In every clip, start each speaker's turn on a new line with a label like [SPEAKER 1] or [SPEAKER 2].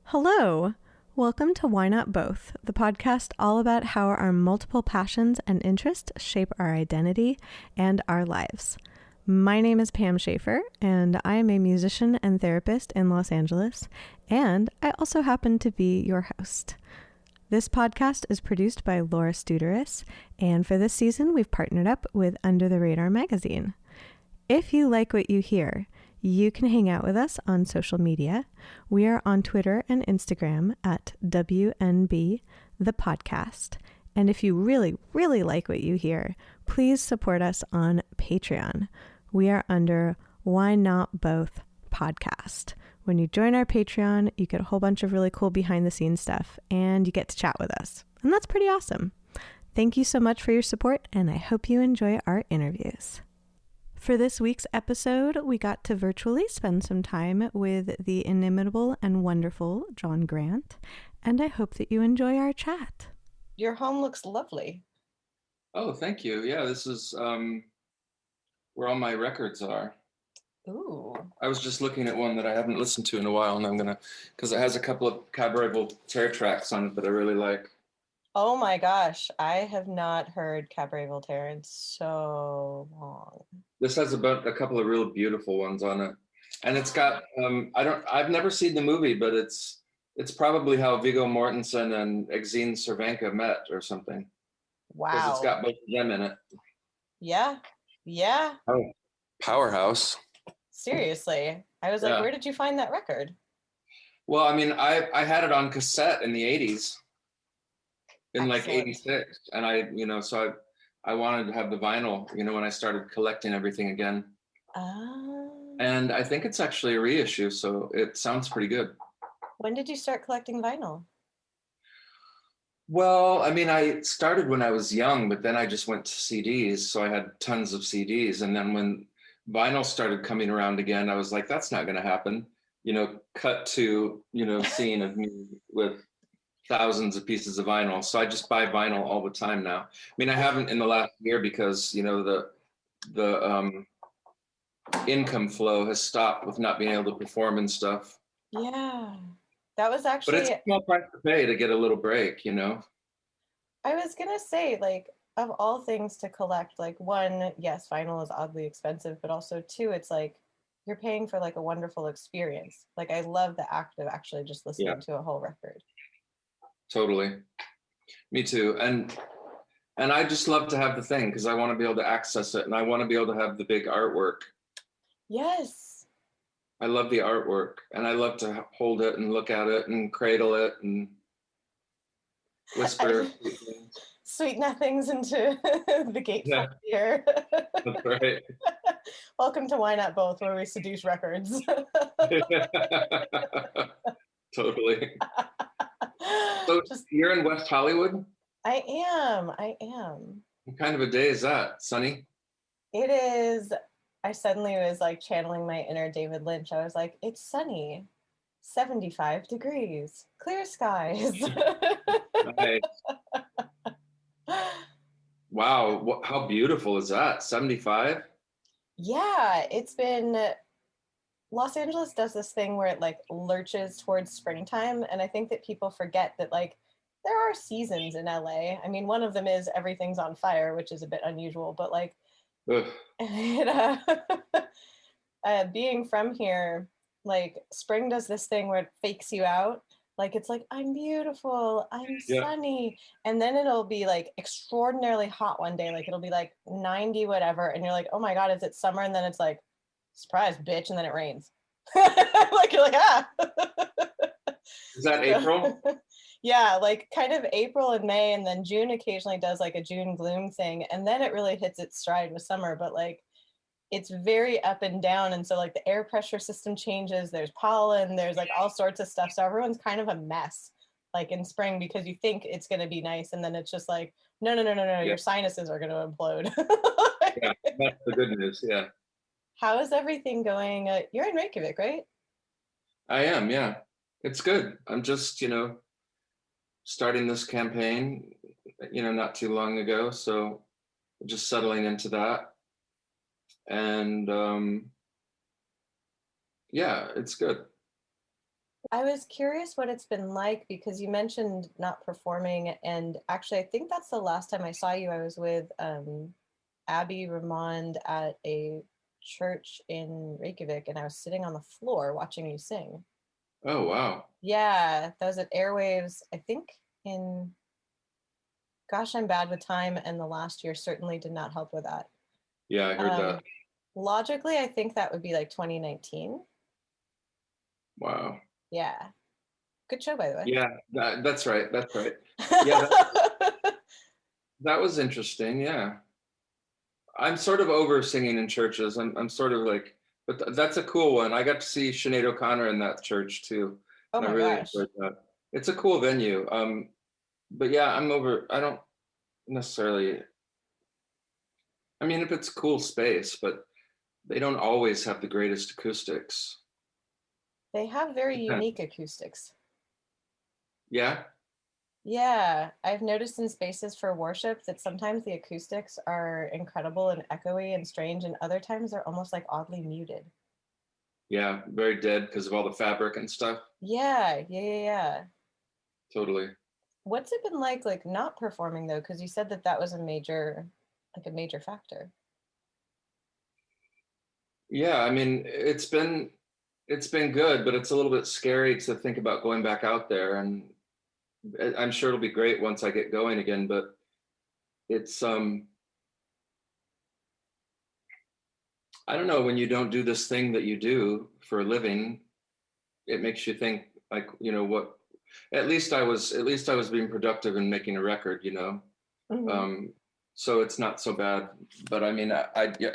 [SPEAKER 1] Hello. Welcome to Why Not Both, the podcast all about how our multiple passions and interests shape our identity and our lives. My name is Pam Schaefer, and I am a musician and therapist in Los Angeles, and I also happen to be your host. This podcast is produced by Laura Studeris, and for this season, we've partnered up with Under the Radar magazine. If you like what you hear, you can hang out with us on social media. We are on Twitter and Instagram at WNB the podcast. And if you really, really like what you hear, please support us on Patreon. We are under Why Not Both podcast. When you join our Patreon, you get a whole bunch of really cool behind the scenes stuff and you get to chat with us. And that's pretty awesome. Thank you so much for your support, and I hope you enjoy our interviews. For this week's episode, we got to virtually spend some time with the inimitable and wonderful John Grant, and I hope that you enjoy our chat.
[SPEAKER 2] Your home looks lovely.
[SPEAKER 3] Oh, thank you. Yeah, this is where all my records are.
[SPEAKER 2] Ooh.
[SPEAKER 3] I was just looking at one that I haven't listened to in a while, and I'm going to, because it has a couple of Cabaret Voltaire tracks on it that I really like.
[SPEAKER 2] Oh my gosh, I have not heard Cabaret Voltaire in so long.
[SPEAKER 3] This has about a couple of real beautiful ones on it. And it's got, I've never seen the movie, but it's probably how Viggo Mortensen and Exene Cervenka met or something.
[SPEAKER 2] Wow.
[SPEAKER 3] Because it's got both of them in it.
[SPEAKER 2] Yeah.
[SPEAKER 3] Oh, powerhouse.
[SPEAKER 2] Seriously. I was like, where did you find that record?
[SPEAKER 3] Well, I mean, I had it on cassette in the 80s. In like 86, and I wanted to have the vinyl, when I started collecting everything again. And I think it's actually a reissue, so it sounds pretty good.
[SPEAKER 2] When did you start collecting vinyl?
[SPEAKER 3] Well, I mean, I started when I was young, but then I just went to CDs, so I had tons of CDs. And then when vinyl started coming around again, I was like, that's not going to happen. Cut to, scene of me with thousands of pieces of vinyl. So I just buy vinyl all the time now. I mean, I haven't in the last year because, the income flow has stopped with not being able to perform and stuff.
[SPEAKER 2] Yeah, that was actually...
[SPEAKER 3] But it's a small price to pay to get a little break, I
[SPEAKER 2] was going to say, like, of all things to collect, like, one, yes, vinyl is oddly expensive, but also two, it's like, you're paying for like a wonderful experience. Like, I love the act of actually just listening to a whole record.
[SPEAKER 3] Totally. Me too. And I just love to have the thing because I want to be able to access it and I want to be able to have the big artwork.
[SPEAKER 2] Yes.
[SPEAKER 3] I love the artwork and I love to hold it and look at it and cradle it and whisper
[SPEAKER 2] sweet nothings into the gatefold here.
[SPEAKER 3] That's right.
[SPEAKER 2] Welcome to Why Not Both, where we seduce records.
[SPEAKER 3] Totally. So you're in West Hollywood?
[SPEAKER 2] I am.
[SPEAKER 3] What kind of a day is that? Sunny?
[SPEAKER 2] It is. I suddenly was like channeling my inner David Lynch. I was like, it's sunny, 75 degrees, clear skies.
[SPEAKER 3] Nice. Wow. How beautiful is that? 75?
[SPEAKER 2] Yeah, it's been... Los Angeles does this thing where it like lurches towards springtime. And I think that people forget that like there are seasons in LA. I mean, one of them is everything's on fire, which is a bit unusual, but like being from here, like spring does this thing where it fakes you out. Like it's like, I'm beautiful, I'm sunny. And then it'll be like extraordinarily hot one day. Like it'll be like 90 whatever. And you're like, oh my God, is it summer? And then it's like, surprise, bitch, and then it rains. Like you're like, ah.
[SPEAKER 3] Is that April?
[SPEAKER 2] Yeah, like kind of April and May, and then June occasionally does like a June gloom thing, and then it really hits its stride with summer. But like it's very up and down, and so like the air pressure system changes, there's pollen, there's like all sorts of stuff, so everyone's kind of a mess like in spring because you think it's going to be nice, and then it's just like no, your sinuses are going to implode.
[SPEAKER 3] Yeah, that's the good news. Yeah.
[SPEAKER 2] How is everything going? You're in Reykjavik, right?
[SPEAKER 3] I am, yeah. It's good. I'm just, starting this campaign, not too long ago. So just settling into that. And yeah, it's good.
[SPEAKER 2] I was curious what it's been like because you mentioned not performing, and actually, I think that's the last time I saw you. I was with Abby Ramond at a church in Reykjavik, and I was sitting on the floor watching you sing.
[SPEAKER 3] Oh, wow.
[SPEAKER 2] Yeah, that was at Airwaves, I think in, gosh, I'm bad with time, and the last year certainly did not help with that.
[SPEAKER 3] Yeah, I heard that.
[SPEAKER 2] Logically, I think that would be like 2019.
[SPEAKER 3] Wow.
[SPEAKER 2] Yeah. Good show, by the way.
[SPEAKER 3] Yeah, that's right. That's right. Yeah, that was interesting. Yeah. I'm sort of over singing in churches. I'm sort of like, but that's a cool one. I got to see Sinead O'Connor in that church too,
[SPEAKER 2] Oh
[SPEAKER 3] and I
[SPEAKER 2] my
[SPEAKER 3] really
[SPEAKER 2] gosh.
[SPEAKER 3] enjoyed that. It's a cool venue. But yeah, I'm over. I don't necessarily. I mean, if it's cool space, but they don't always have the greatest acoustics.
[SPEAKER 2] They have very
[SPEAKER 3] Depends.
[SPEAKER 2] unique acoustics.
[SPEAKER 3] Yeah.
[SPEAKER 2] Yeah, I've noticed in spaces for worship that sometimes the acoustics are incredible and echoey and strange, and other times they're almost like oddly muted.
[SPEAKER 3] Yeah. Very dead because of all the fabric and stuff.
[SPEAKER 2] Yeah.
[SPEAKER 3] Totally.
[SPEAKER 2] What's it been like not performing though? Because you said that that was like a major factor.
[SPEAKER 3] Yeah. I mean, it's been good, but it's a little bit scary to think about going back out there. And I'm sure it'll be great once I get going again, but it's I don't know, when you don't do this thing that you do for a living, it makes you think like, what, at least I was being productive and making a record,
[SPEAKER 2] Hmm.
[SPEAKER 3] um so it's not so bad. But I mean,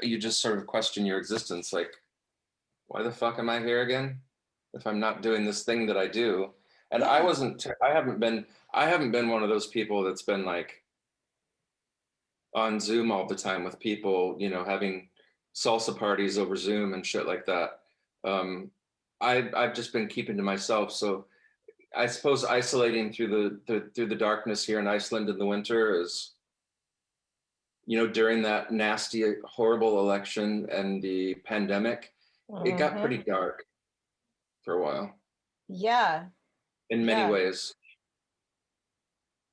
[SPEAKER 3] you just sort of question your existence, like, why the fuck am I here again if I'm not doing this thing that I do? And
[SPEAKER 2] Yeah.
[SPEAKER 3] I haven't been one of those people that's been like on Zoom all the time with people, having salsa parties over Zoom and shit like that. Um, I've just been keeping to myself. So I suppose isolating through the darkness here in Iceland in the winter is, during that nasty, horrible election and the pandemic, it got
[SPEAKER 2] Hmm.
[SPEAKER 3] pretty dark for a while
[SPEAKER 2] Yeah.
[SPEAKER 3] in many
[SPEAKER 2] Yeah.
[SPEAKER 3] ways.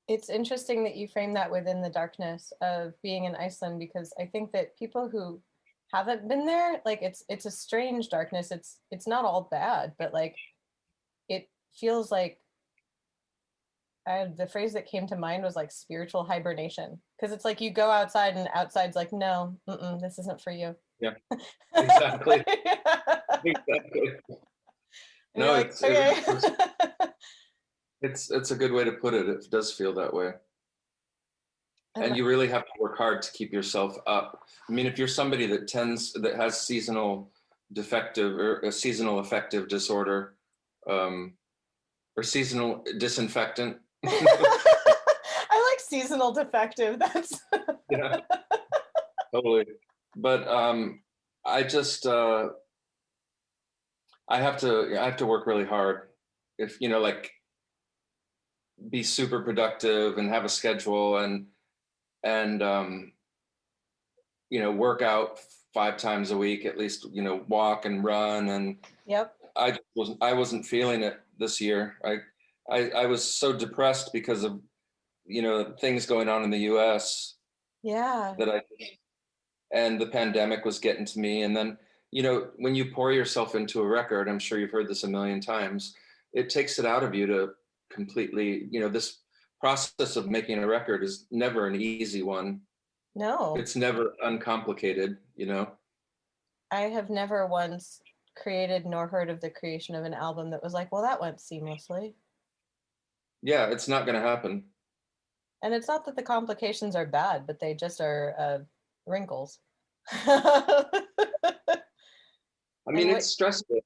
[SPEAKER 2] It's interesting that you frame that within the darkness of being in Iceland because I think that people who haven't been there, like it's a strange darkness. It's not all bad, but like it feels like the phrase that came to mind was like spiritual hibernation because it's like you go outside and outside's like no, this isn't for you.
[SPEAKER 3] Yeah, exactly.
[SPEAKER 2] Yeah.
[SPEAKER 3] Exactly.
[SPEAKER 2] And you're
[SPEAKER 3] No,
[SPEAKER 2] like
[SPEAKER 3] it
[SPEAKER 2] okay.
[SPEAKER 3] really is. It's a good way to put it. It does feel that way.
[SPEAKER 2] And
[SPEAKER 3] And you really have to work hard to keep yourself up. I mean, if you're somebody that has seasonal defective or a seasonal affective disorder, um, or seasonal disinfectant.
[SPEAKER 2] I like seasonal defective. That's
[SPEAKER 3] Yeah, totally. But I just I have to work really hard. If like, be super productive and have a schedule and work out 5 times a week at least, walk and run. And
[SPEAKER 2] yep.
[SPEAKER 3] I wasn't feeling it this year. I was so depressed because of things going on in the US
[SPEAKER 2] Yeah.
[SPEAKER 3] that I and the pandemic was getting to me. And then, when you pour yourself into a record, I'm sure you've heard this a million times, it takes it out of you to completely, this process of making a record is never an easy one.
[SPEAKER 2] No,
[SPEAKER 3] It's never uncomplicated.
[SPEAKER 2] I have never once created nor heard of the creation of an album that was like, well, that went seamlessly.
[SPEAKER 3] Yeah, it's not going to happen.
[SPEAKER 2] And it's not that the complications are bad, but they just are wrinkles. And
[SPEAKER 3] I mean,
[SPEAKER 2] what,
[SPEAKER 3] it's stressful.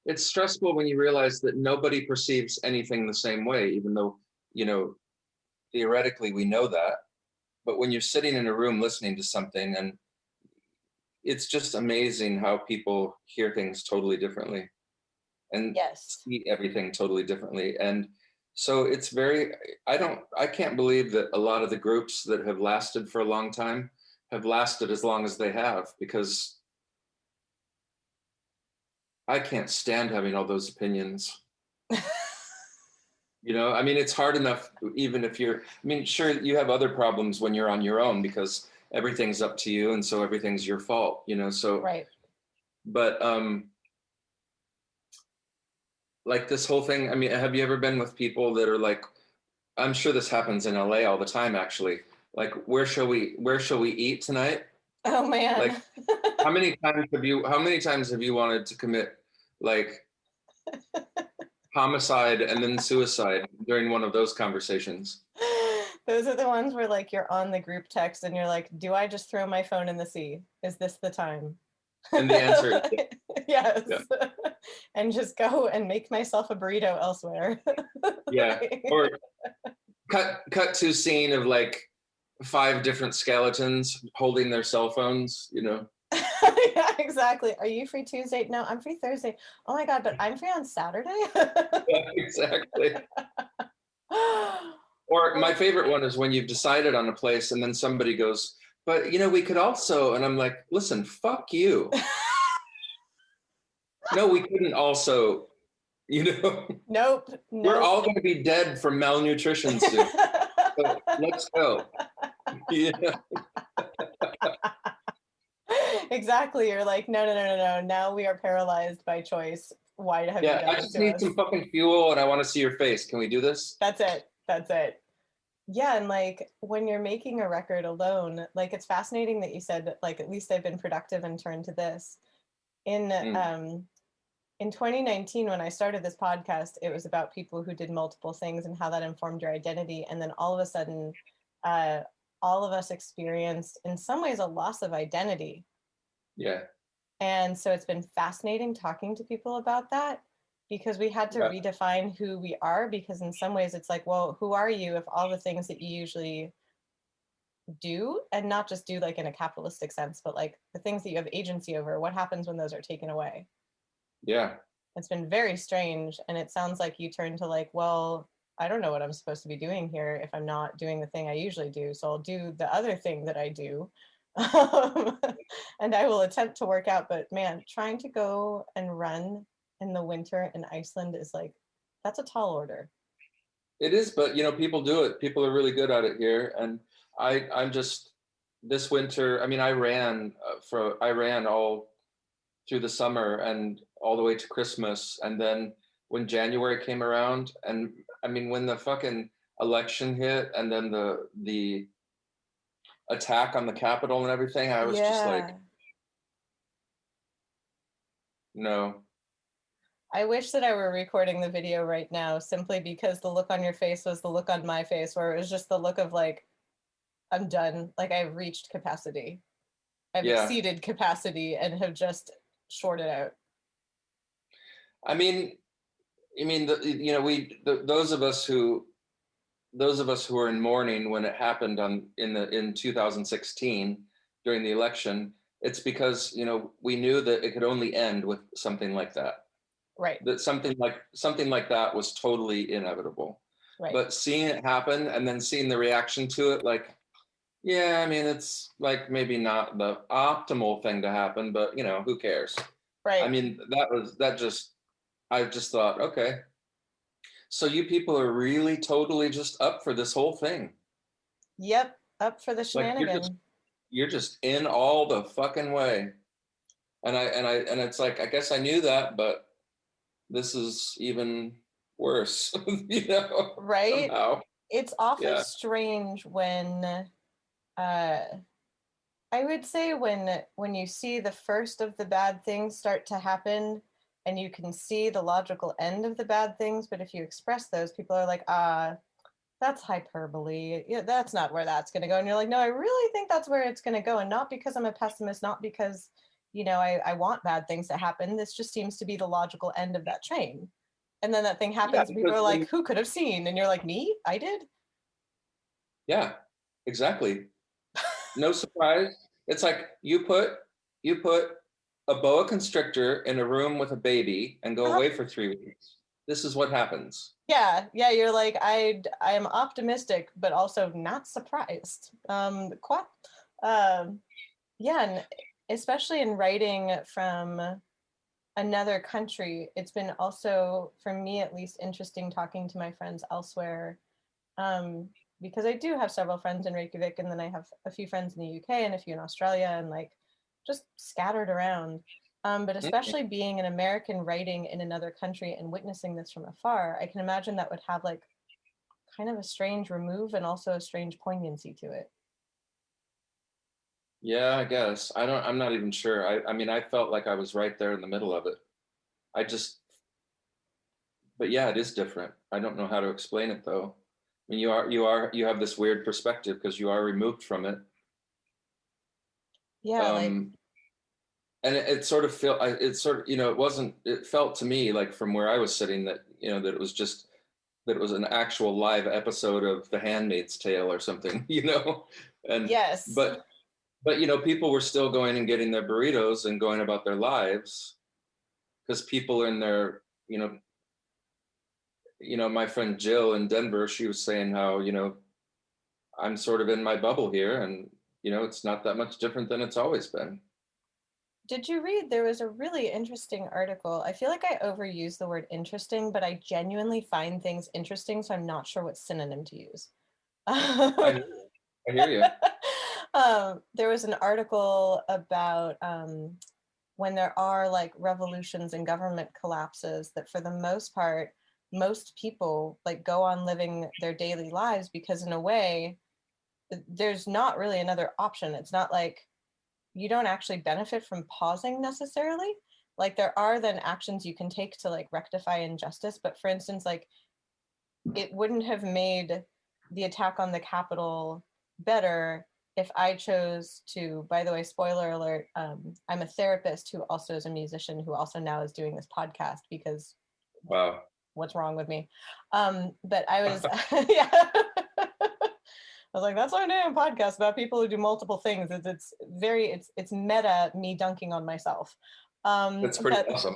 [SPEAKER 3] It's stressful when you realize that nobody perceives anything the same way, even though, you know, theoretically we know that. But when you're sitting in a room listening to something, and it's just amazing how people hear things totally differently and
[SPEAKER 2] yes.
[SPEAKER 3] see everything totally differently. And so it's I can't believe that a lot of the groups that have lasted for a long time have lasted as long as they have, because I can't stand having all those opinions. You know, I mean, it's hard enough, even if you're, I mean, sure, you have other problems when you're on your own because everything's up to you. And so everything's your fault, you know? So,
[SPEAKER 2] Right.
[SPEAKER 3] but like this whole thing, I mean, have you ever been with people that are like, I'm sure this happens in LA all the time, actually. Like, where shall we eat tonight?
[SPEAKER 2] Oh
[SPEAKER 3] Like,
[SPEAKER 2] man.
[SPEAKER 3] how many times have you wanted to commit like homicide and then suicide during one of those conversations?
[SPEAKER 2] Those are the ones where like you're on the group text and you're like, do I just throw my phone in the sea? Is this the time?
[SPEAKER 3] And the answer is
[SPEAKER 2] Yes.
[SPEAKER 3] yeah.
[SPEAKER 2] And just go and make myself a burrito elsewhere.
[SPEAKER 3] Yeah. Or cut to scene of like 5 different skeletons holding their cell phones, you know.
[SPEAKER 2] Yeah, exactly. Are you free Tuesday? No, I'm free Thursday. Oh my God, but I'm free on Saturday.
[SPEAKER 3] Yeah, exactly. Or my favorite one is when you've decided on a place and then somebody goes, but you know, we could also, and I'm like, listen, fuck you. No, we couldn't also, you know.
[SPEAKER 2] Nope.
[SPEAKER 3] We're
[SPEAKER 2] Nope.
[SPEAKER 3] all going to be dead from malnutrition soon. So let's go. Yeah.
[SPEAKER 2] Exactly. You're like, no. Now we are paralyzed by choice. Why have you
[SPEAKER 3] Yeah,
[SPEAKER 2] done
[SPEAKER 3] I
[SPEAKER 2] this
[SPEAKER 3] just
[SPEAKER 2] to
[SPEAKER 3] need
[SPEAKER 2] us?
[SPEAKER 3] some fucking fuel and I want to see your face. Can we do this?
[SPEAKER 2] That's it. That's it. Yeah, and like when you're making a record alone, like it's fascinating that you said like at least I've been productive and turned to this. In um in 2019 when I started this podcast, it was about people who did multiple things and how that informed your identity. And then all of a sudden, uh, all of us experienced in some ways a loss of identity.
[SPEAKER 3] Yeah.
[SPEAKER 2] And so it's been fascinating talking to people about that because we had to
[SPEAKER 3] Yeah.
[SPEAKER 2] redefine who we are, because in some ways it's like, well, who are you if all the things that you usually do, and not just do like in a capitalistic sense, but like the things that you have agency over, what happens when those are taken away?
[SPEAKER 3] Yeah.
[SPEAKER 2] It's been very strange. And it sounds like you turn to like, well, I don't know what I'm supposed to be doing here if I'm not doing the thing I usually do. So I'll do the other thing that I do. And I will attempt to work out. But man, trying to go and run in the winter in Iceland is like, that's a tall order.
[SPEAKER 3] It is, but you know, people do it. People are really good at it here. And I'm just this winter, I mean, I ran all through the summer and all the way to Christmas. And then when January came around, and I mean, when the fucking election hit and then the attack on the Capitol and everything, I was just like,
[SPEAKER 2] Yeah.
[SPEAKER 3] no.
[SPEAKER 2] I wish that I were recording the video right now simply because the look on your face was the look on my face, where it was just the look of like, I'm done. Like I've reached capacity. I've
[SPEAKER 3] Yeah.
[SPEAKER 2] exceeded capacity and have just shorted out.
[SPEAKER 3] I mean, you know, those of us who were in mourning when it happened in 2016 during the election, it's because, you know, we knew that it could only end with something like that.
[SPEAKER 2] Right.
[SPEAKER 3] That something like that was totally inevitable.
[SPEAKER 2] Right.
[SPEAKER 3] But seeing it happen and then seeing the reaction to it, like, yeah, I mean, it's like maybe not the optimal thing to happen, but you know, who cares?
[SPEAKER 2] Right.
[SPEAKER 3] I mean, I just thought, okay, so you people are really totally just up for this whole thing.
[SPEAKER 2] Yep. Up for the
[SPEAKER 3] Like
[SPEAKER 2] shenanigan.
[SPEAKER 3] you're just in all the fucking way. And it's like, I guess I knew that, but this is even worse, you know,
[SPEAKER 2] Right.
[SPEAKER 3] somehow.
[SPEAKER 2] It's awfully
[SPEAKER 3] Yeah.
[SPEAKER 2] strange when I would say when you see the first of the bad things start to happen and you can see the logical end of the bad things, but if you express those, people are like, that's hyperbole. Yeah, that's not where that's going to go. And you're like, no, I really think that's where it's going to go. And not because I'm a pessimist, not because, I want bad things to happen. This just seems to be the logical end of that train. And then that thing
[SPEAKER 3] Yeah,
[SPEAKER 2] happens and people
[SPEAKER 3] because
[SPEAKER 2] are like, who could have seen? And you're like, me? I did?
[SPEAKER 3] yeah, exactly. No surprise. It's like you put a boa constrictor in a room with a baby and go away for 3 weeks. This is what happens.
[SPEAKER 2] Yeah, you're like, I am optimistic, but also not surprised. Quite, yeah, and especially in writing from another country, it's been also, for me at least, interesting talking to my friends elsewhere, because I do have several friends in Reykjavik, and then I have a few friends in the UK and a few in Australia, and like just scattered around. But especially being an American writing in another country and witnessing this from afar, I can imagine that would have like kind of a strange remove and also a strange poignancy to it.
[SPEAKER 3] Yeah, I guess. I'm not even sure. I mean, I felt like I was right there in the middle of it. I just, but yeah, it is different. I don't know how to explain it though. I mean, you have this weird perspective because you are removed from it.
[SPEAKER 2] Yeah, like
[SPEAKER 3] And it sort of felt, it sort of, it wasn't, it felt to me like from where I was sitting that, that it was just, that it was an actual live episode of The Handmaid's Tale or something, and,
[SPEAKER 2] yes.
[SPEAKER 3] but, people were still going and getting their burritos and going about their lives because people in their, my friend Jill in Denver, she was saying how, I'm sort of in my bubble here and, it's not that much different than it's always been.
[SPEAKER 2] Did you read? There was a really interesting article. I feel like I overuse the word interesting, but I genuinely find things interesting, so I'm not sure what synonym to use.
[SPEAKER 3] I, I hear you.
[SPEAKER 2] There was an article about when there are like revolutions and government collapses, that for the most part, most people like go on living their daily lives because in a way, there's not really another option. It's not like you don't actually benefit from pausing necessarily. Like there are then actions you can take to like rectify injustice. But for instance, like it wouldn't have made the attack on the Capitol better if I chose to, by the way, spoiler alert, I'm a therapist who also is a musician who also now is doing this podcast because
[SPEAKER 3] Wow.
[SPEAKER 2] what's wrong with me? But I was, yeah. I was like, that's our name podcast about people who do multiple things. It's meta me dunking on myself.
[SPEAKER 3] That's pretty awesome.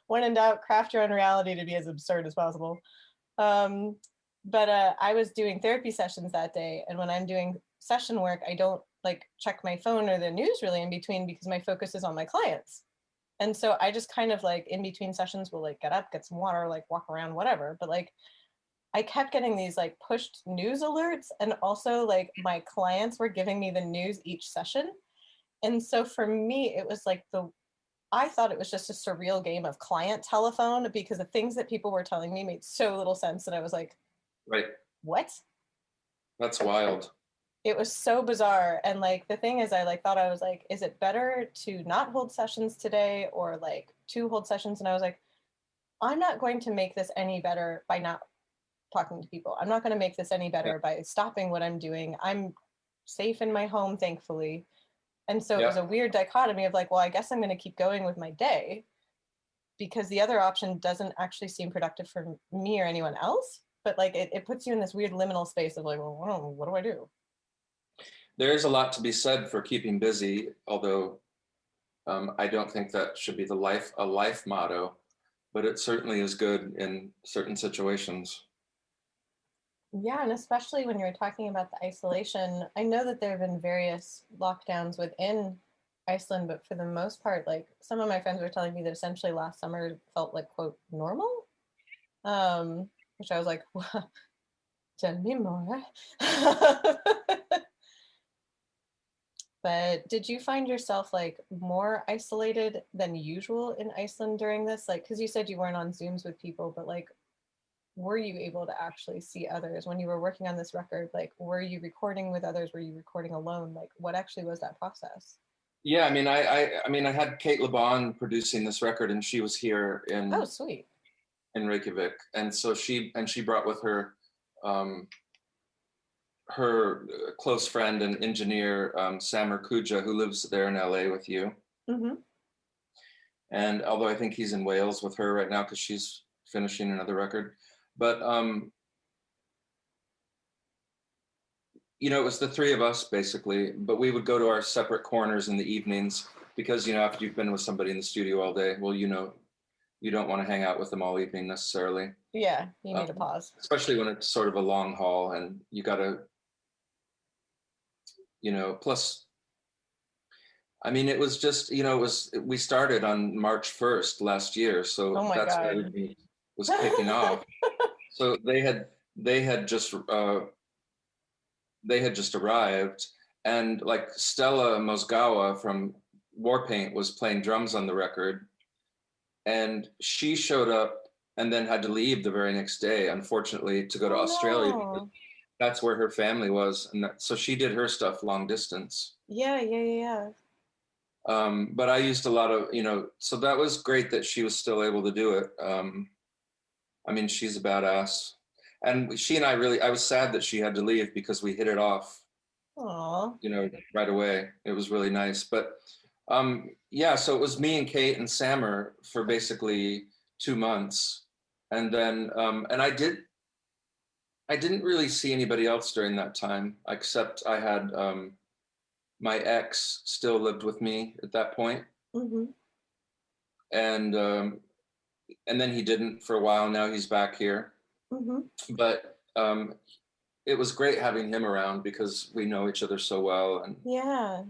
[SPEAKER 2] When in doubt, craft your own reality to be as absurd as possible. But I was doing therapy sessions that day, and when I'm doing session work, I don't like check my phone or the news really in between because my focus is on my clients. And so I just kind of like in between sessions will like get up, get some water, like walk around, whatever. But like I kept getting these like pushed news alerts, and also like my clients were giving me the news each session. And so for me, it was like I thought it was just a surreal game of client telephone because the things that people were telling me made so little sense that I was like,
[SPEAKER 3] right.
[SPEAKER 2] What?
[SPEAKER 3] That's wild.
[SPEAKER 2] It was so bizarre. And like the thing is, I like thought I was like, is it better to not hold sessions today or like to hold sessions? And I was like, I'm not going to make this any better by not talking to people. I'm not going to make this any better by stopping what I'm doing. I'm safe in my home, thankfully. And so it was a weird dichotomy of like, well, I guess I'm going to keep going with my day because the other option doesn't actually seem productive for me or anyone else. But like it puts you in this weird liminal space of like, well, what do I do?
[SPEAKER 3] There is a lot to be said for keeping busy, although I don't think that should be a life motto, but it certainly is good in certain situations.
[SPEAKER 2] Yeah, and especially when you're talking about the isolation, I know that there have been various lockdowns within Iceland, but for the most part, like some of my friends were telling me that essentially last summer felt like quote normal, which I was like, well, tell me more. But did you find yourself like more isolated than usual in Iceland during this? Like, because you said you weren't on Zooms with people, but like, were you able to actually see others when you were working on this record? Like, were you recording with others? Were you recording alone? Like, what actually was that process?
[SPEAKER 3] Yeah, I mean, I had Kate LeBon producing this record, and she was here
[SPEAKER 2] Oh, sweet.
[SPEAKER 3] in Reykjavik, and so she brought with her her close friend and engineer Samer Kuja, who lives there in LA with you.
[SPEAKER 2] Mm-hmm.
[SPEAKER 3] And although I think he's in Wales with her right now because she's finishing another record, but it was the three of us basically, but we would go to our separate corners in the evenings because, after you've been with somebody in the studio all day, well, you don't want to hang out with them all evening necessarily.
[SPEAKER 2] Yeah, you need a pause.
[SPEAKER 3] Especially when it's sort of a long haul and you got to, plus, I mean, it was just, we started on March 1st last year. So
[SPEAKER 2] Oh my
[SPEAKER 3] that's when
[SPEAKER 2] God.
[SPEAKER 3] everything was kicking off. So they had just arrived, and like Stella Mozgawa from Warpaint was playing drums on the record, and she showed up and then had to leave the very next day, unfortunately, to go to Australia.
[SPEAKER 2] No.
[SPEAKER 3] That's where her family was, and so she did her stuff long distance.
[SPEAKER 2] Yeah.
[SPEAKER 3] But I used a lot of, so that was great that she was still able to do it. I mean, she's a badass. And she and I was sad that she had to leave because we hit it off,
[SPEAKER 2] Aw.
[SPEAKER 3] right away. It was really nice. But yeah, so it was me and Kate and Sammer for basically 2 months. And then, and I didn't really see anybody else during that time, except I had my ex still lived with me at that point.
[SPEAKER 2] Mm-hmm.
[SPEAKER 3] And then he didn't for a while. Now he's back here.
[SPEAKER 2] Mm-hmm.
[SPEAKER 3] But it was great having him around because we know each other so well. And
[SPEAKER 2] Yeah.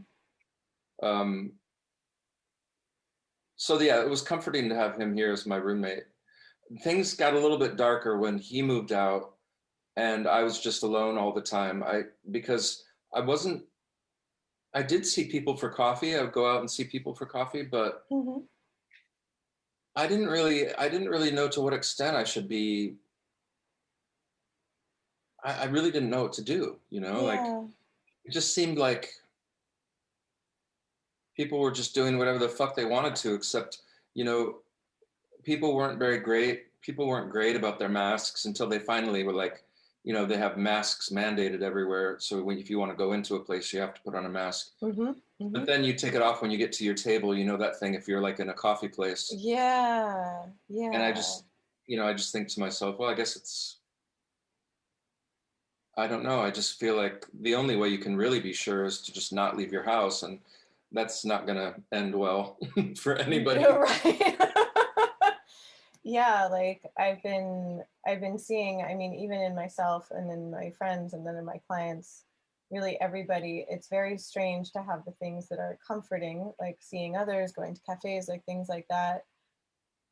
[SPEAKER 3] So yeah, it was comforting to have him here as my roommate. Things got a little bit darker when he moved out, and I was just alone all the time. Because I did see people for coffee. I would go out and see people for coffee, but
[SPEAKER 2] Mm-hmm.
[SPEAKER 3] I didn't really know to what extent I should be. I really didn't know what to do, like
[SPEAKER 2] Yeah.
[SPEAKER 3] it just seemed like people were just doing whatever the fuck they wanted to, except, you know, people weren't very great. People weren't great about their masks until they finally were like, they have masks mandated everywhere. So if you want to go into a place, you have to put on a mask.
[SPEAKER 2] Mm-hmm.
[SPEAKER 3] But
[SPEAKER 2] Mm-hmm.
[SPEAKER 3] then you take it off when you get to your table, that thing, if you're like in a coffee place.
[SPEAKER 2] Yeah.
[SPEAKER 3] And I
[SPEAKER 2] Yeah.
[SPEAKER 3] just, I just think to myself, well, I guess I don't know. I just feel like the only way you can really be sure is to just not leave your house. And that's not going to end well for anybody.
[SPEAKER 2] You're right. Yeah, like I've been seeing, I mean, even in myself and in my friends and then in my clients, really everybody, it's very strange to have the things that are comforting, like seeing others, going to cafes, like things like that,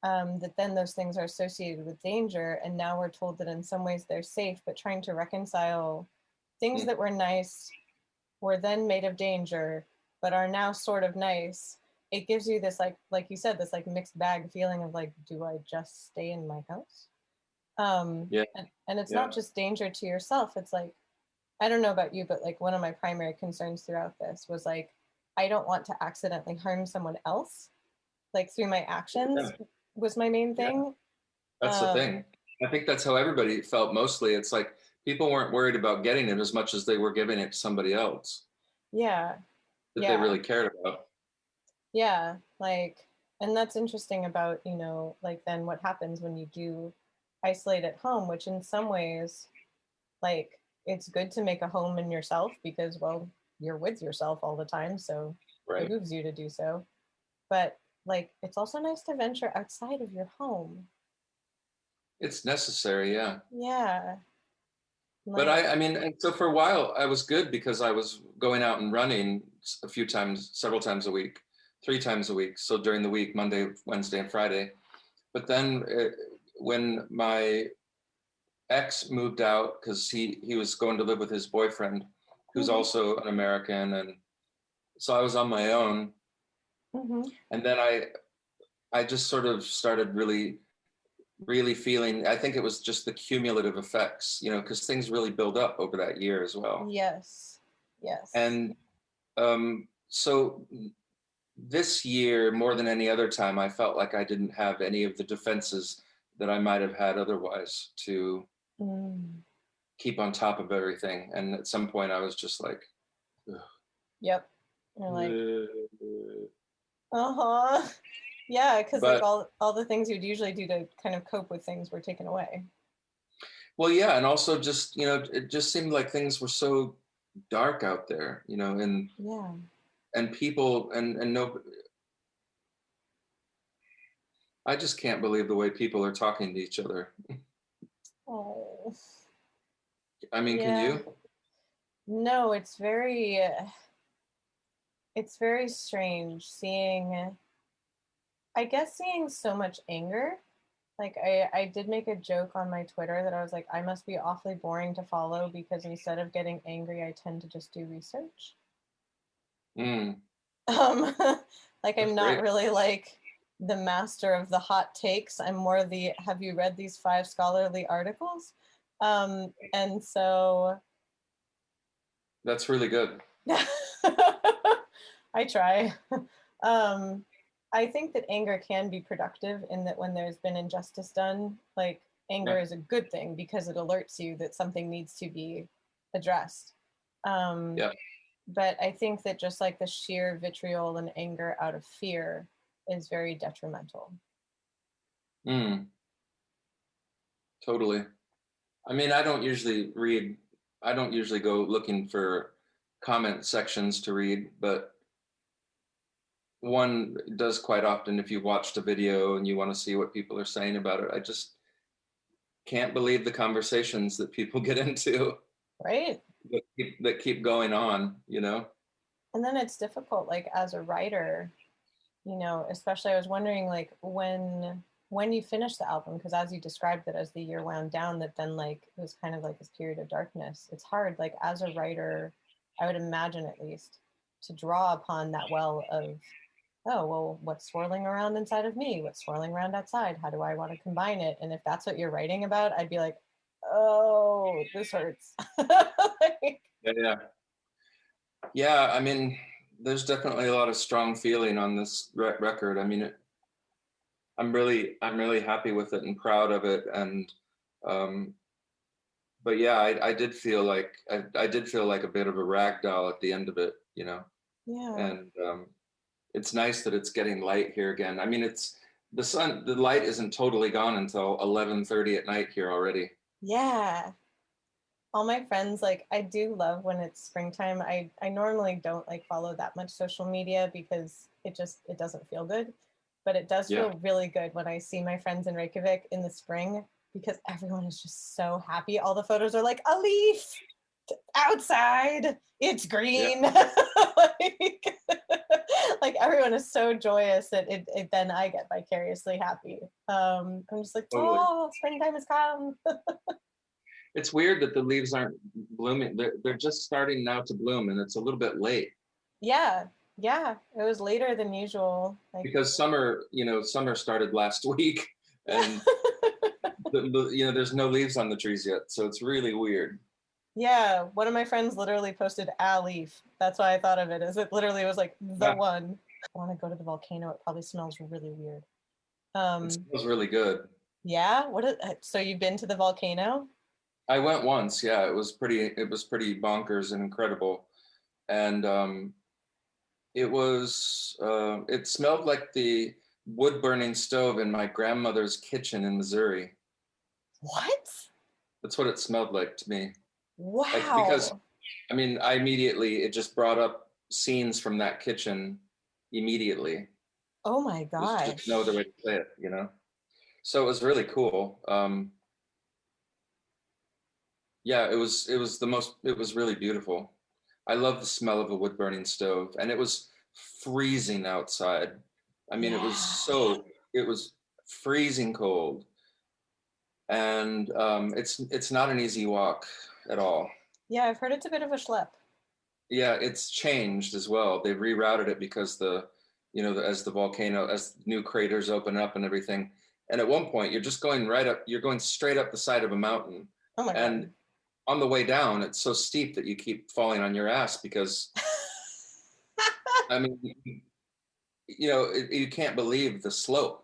[SPEAKER 2] that then those things are associated with danger. And now we're told that in some ways they're safe, but trying to reconcile things that were nice were then made of danger, but are now sort of nice. It gives you this like you said, this like mixed bag feeling of like, do I just stay in my house?
[SPEAKER 3] Yeah.
[SPEAKER 2] And it's
[SPEAKER 3] Yeah.
[SPEAKER 2] not just danger to yourself. It's like, I don't know about you, but like one of my primary concerns throughout this was like, I don't want to accidentally harm someone else, like through my actions was my main thing.
[SPEAKER 3] That's the thing. I think that's how everybody felt mostly. It's like people weren't worried about getting it as much as they were giving it to somebody else
[SPEAKER 2] Yeah.
[SPEAKER 3] that they really cared about.
[SPEAKER 2] Yeah. Like, and that's interesting about, like then what happens when you do isolate at home, which in some ways, like, it's good to make a home in yourself because, well, you're with yourself all the time. So it behooves you to do so. But like, it's also nice to venture outside of your home.
[SPEAKER 3] It's necessary, yeah.
[SPEAKER 2] Yeah.
[SPEAKER 3] But
[SPEAKER 2] Like,
[SPEAKER 3] I mean, and so for a while I was good because I was going out and running a few times, several times a week, 3 times a week. So during the week, Monday, Wednesday, and Friday. But then when my ex moved out, because he was going to live with his boyfriend, who's also an American, and so I was on my own. And then I just sort of started really feeling, I think it was just the cumulative effects, because things really build up over that year as well.
[SPEAKER 2] yes.
[SPEAKER 3] And so this year, more than any other time, I felt like I didn't have any of the defenses that I might have had otherwise to keep on top of everything. And at some point I was just like, ugh.
[SPEAKER 2] Yep. You're like, uh-huh. Yeah, because like all the things you'd usually do to kind of cope with things were taken away.
[SPEAKER 3] Well, yeah, and also just, it just seemed like things were so dark out there, and people and no, I just can't believe the way people are talking to each other.
[SPEAKER 2] Oh.
[SPEAKER 3] I mean, can you?
[SPEAKER 2] No, it's very it's very strange seeing, I guess, seeing so much anger. Like I did make a joke on my Twitter that I was like, I must be awfully boring to follow because instead of getting angry, I tend to just do research.
[SPEAKER 3] Mm,
[SPEAKER 2] Um, like
[SPEAKER 3] that's
[SPEAKER 2] I'm not
[SPEAKER 3] great.
[SPEAKER 2] really like the master of the hot takes. I'm more the, have you read these 5 scholarly articles? And so
[SPEAKER 3] That's really good.
[SPEAKER 2] I try. Um, I think that anger can be productive in that when there's been injustice done, like anger
[SPEAKER 3] Yeah.
[SPEAKER 2] is a good thing because it alerts you that something needs to be addressed. Um,
[SPEAKER 3] Yeah.
[SPEAKER 2] but I think that just like the sheer vitriol and anger out of fear is very detrimental.
[SPEAKER 3] Mm, totally. I mean, I don't usually go looking for comment sections to read, but one does quite often if you watched a video and you want to see what people are saying about it. I just can't believe the conversations that people get into
[SPEAKER 2] Right.
[SPEAKER 3] that keep going on, you know?
[SPEAKER 2] And then it's difficult, like as a writer, you know, especially I was wondering like when you finish the album, because as you described it as the year wound down, that then like it was kind of like this period of darkness. It's hard, like as a writer, I would imagine at least, to draw upon that well of, oh, well, what's swirling around inside of me? What's swirling around outside? How do I want to combine it? And if that's what you're writing about, I'd be like, oh, this hurts. Like,
[SPEAKER 3] Yeah, yeah. Yeah, I mean, there's definitely a lot of strong feeling on this record. I mean, I'm really happy with it and proud of it. And, um, but yeah, I did feel like a bit of a rag doll at the end of it, you know.
[SPEAKER 2] yeah.
[SPEAKER 3] And it's nice that it's getting light here again. I mean, the light isn't totally gone until 11:30 at night here already.
[SPEAKER 2] Yeah. All my friends, like I do love when it's springtime. I normally don't like follow that much social media because it doesn't feel good, but it does
[SPEAKER 3] Yeah,
[SPEAKER 2] feel really good when I see my friends in Reykjavik in the spring because everyone is just so happy. All the photos are like a leaf outside, it's
[SPEAKER 3] yeah,
[SPEAKER 2] green. like, like everyone is so joyous that it then I get vicariously happy. I'm just like,
[SPEAKER 3] totally.
[SPEAKER 2] oh, springtime has come.
[SPEAKER 3] It's weird that the leaves aren't blooming. They're just starting now to bloom, and it's a little bit late
[SPEAKER 2] Yeah, yeah, it was later than usual. Like,
[SPEAKER 3] because summer started last week, and there's no leaves on the trees yet, so it's really weird.
[SPEAKER 2] yeah, one of my friends literally posted a leaf. That's why I thought of it, as it literally was like the
[SPEAKER 3] Yeah,
[SPEAKER 2] one. I want to go to the volcano. It probably smells really weird.
[SPEAKER 3] it
[SPEAKER 2] Um,
[SPEAKER 3] smells really good.
[SPEAKER 2] yeah, so you've been to the volcano?
[SPEAKER 3] I went once. Yeah, it was pretty bonkers and incredible, and it smelled like the wood burning stove in my grandmother's kitchen in Missouri.
[SPEAKER 2] What?
[SPEAKER 3] That's what it smelled like to me. Like, because
[SPEAKER 2] Wow.
[SPEAKER 3] I mean, it just brought up scenes from that kitchen immediately.
[SPEAKER 2] Oh my
[SPEAKER 3] There's just no other
[SPEAKER 2] gosh.
[SPEAKER 3] way to say it, you know? So it was really cool. Yeah, it was really beautiful. I love the smell of a wood burning stove, and it was freezing outside. I mean,
[SPEAKER 2] Yeah.
[SPEAKER 3] it was freezing cold, and it's not an easy walk at all.
[SPEAKER 2] Yeah, I've heard it's a bit of a schlep.
[SPEAKER 3] Yeah, it's changed as well. They've rerouted it because as the volcano, as new craters open up and everything. And at one point, you're going straight up the side of a mountain.
[SPEAKER 2] Oh my
[SPEAKER 3] And
[SPEAKER 2] God.
[SPEAKER 3] on the way down, it's so steep that you keep falling on your ass because, I mean, you can't believe the slope.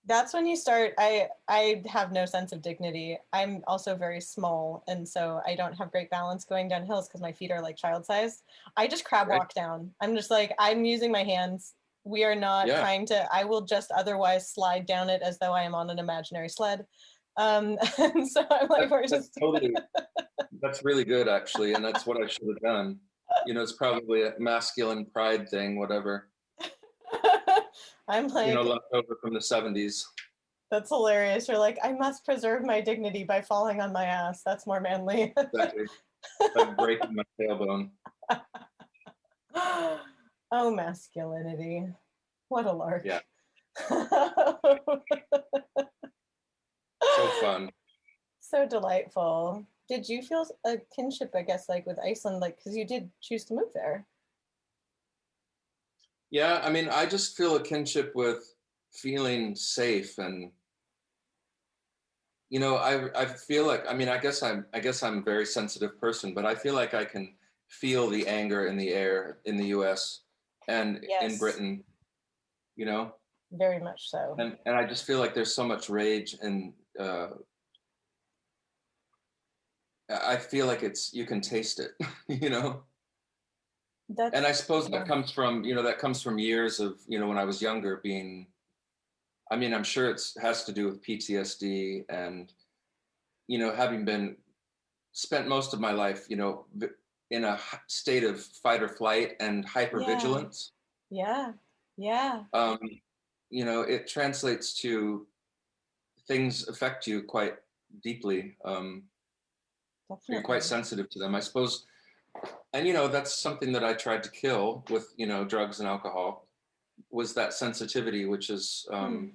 [SPEAKER 2] That's when you start. I have no sense of dignity. I'm also very small, and so I don't have great balance going down hills because my feet are like child sized. I just crab
[SPEAKER 3] Right?
[SPEAKER 2] walk down. I'm just like, I'm using my hands. We are not
[SPEAKER 3] Yeah,
[SPEAKER 2] trying to, I will just otherwise slide down it as though I am on an imaginary sled. And so I'm like, we're
[SPEAKER 3] that's
[SPEAKER 2] just
[SPEAKER 3] totally, that's really good actually. And that's what I should have done. It's probably a masculine pride thing, whatever,
[SPEAKER 2] I'm like,
[SPEAKER 3] left over from the 70s.
[SPEAKER 2] that's hilarious. You're like, I must preserve my dignity by falling on my ass. That's more manly.
[SPEAKER 3] Exactly. Like breaking my tailbone.
[SPEAKER 2] Oh, masculinity. What a lark.
[SPEAKER 3] Yeah. So fun.
[SPEAKER 2] So delightful. Did you feel a kinship, I guess, like with Iceland, like, because you did choose to move there?
[SPEAKER 3] Yeah, I mean, I just feel a kinship with feeling safe, and I feel like, I mean, I guess I'm a very sensitive person, but I feel like I can feel the anger in the air in the US and in
[SPEAKER 2] Yes,
[SPEAKER 3] Britain, you know,
[SPEAKER 2] very much so.
[SPEAKER 3] and I just feel like there's so much rage, and I feel like you can taste it, you know. And I
[SPEAKER 2] That's,
[SPEAKER 3] suppose
[SPEAKER 2] yeah.
[SPEAKER 3] that comes from years of, when I was younger being, I mean, I'm sure it has to do with PTSD and, having been spent most of my life, in a state of fight or flight and
[SPEAKER 2] Yeah,
[SPEAKER 3] hypervigilance.
[SPEAKER 2] yeah, yeah,
[SPEAKER 3] Um, it translates to things affect you quite deeply. You're quite
[SPEAKER 2] definitely.
[SPEAKER 3] sensitive to them, I suppose. And, that's something that I tried to kill with, drugs and alcohol, was that sensitivity, which is,
[SPEAKER 2] Hmm.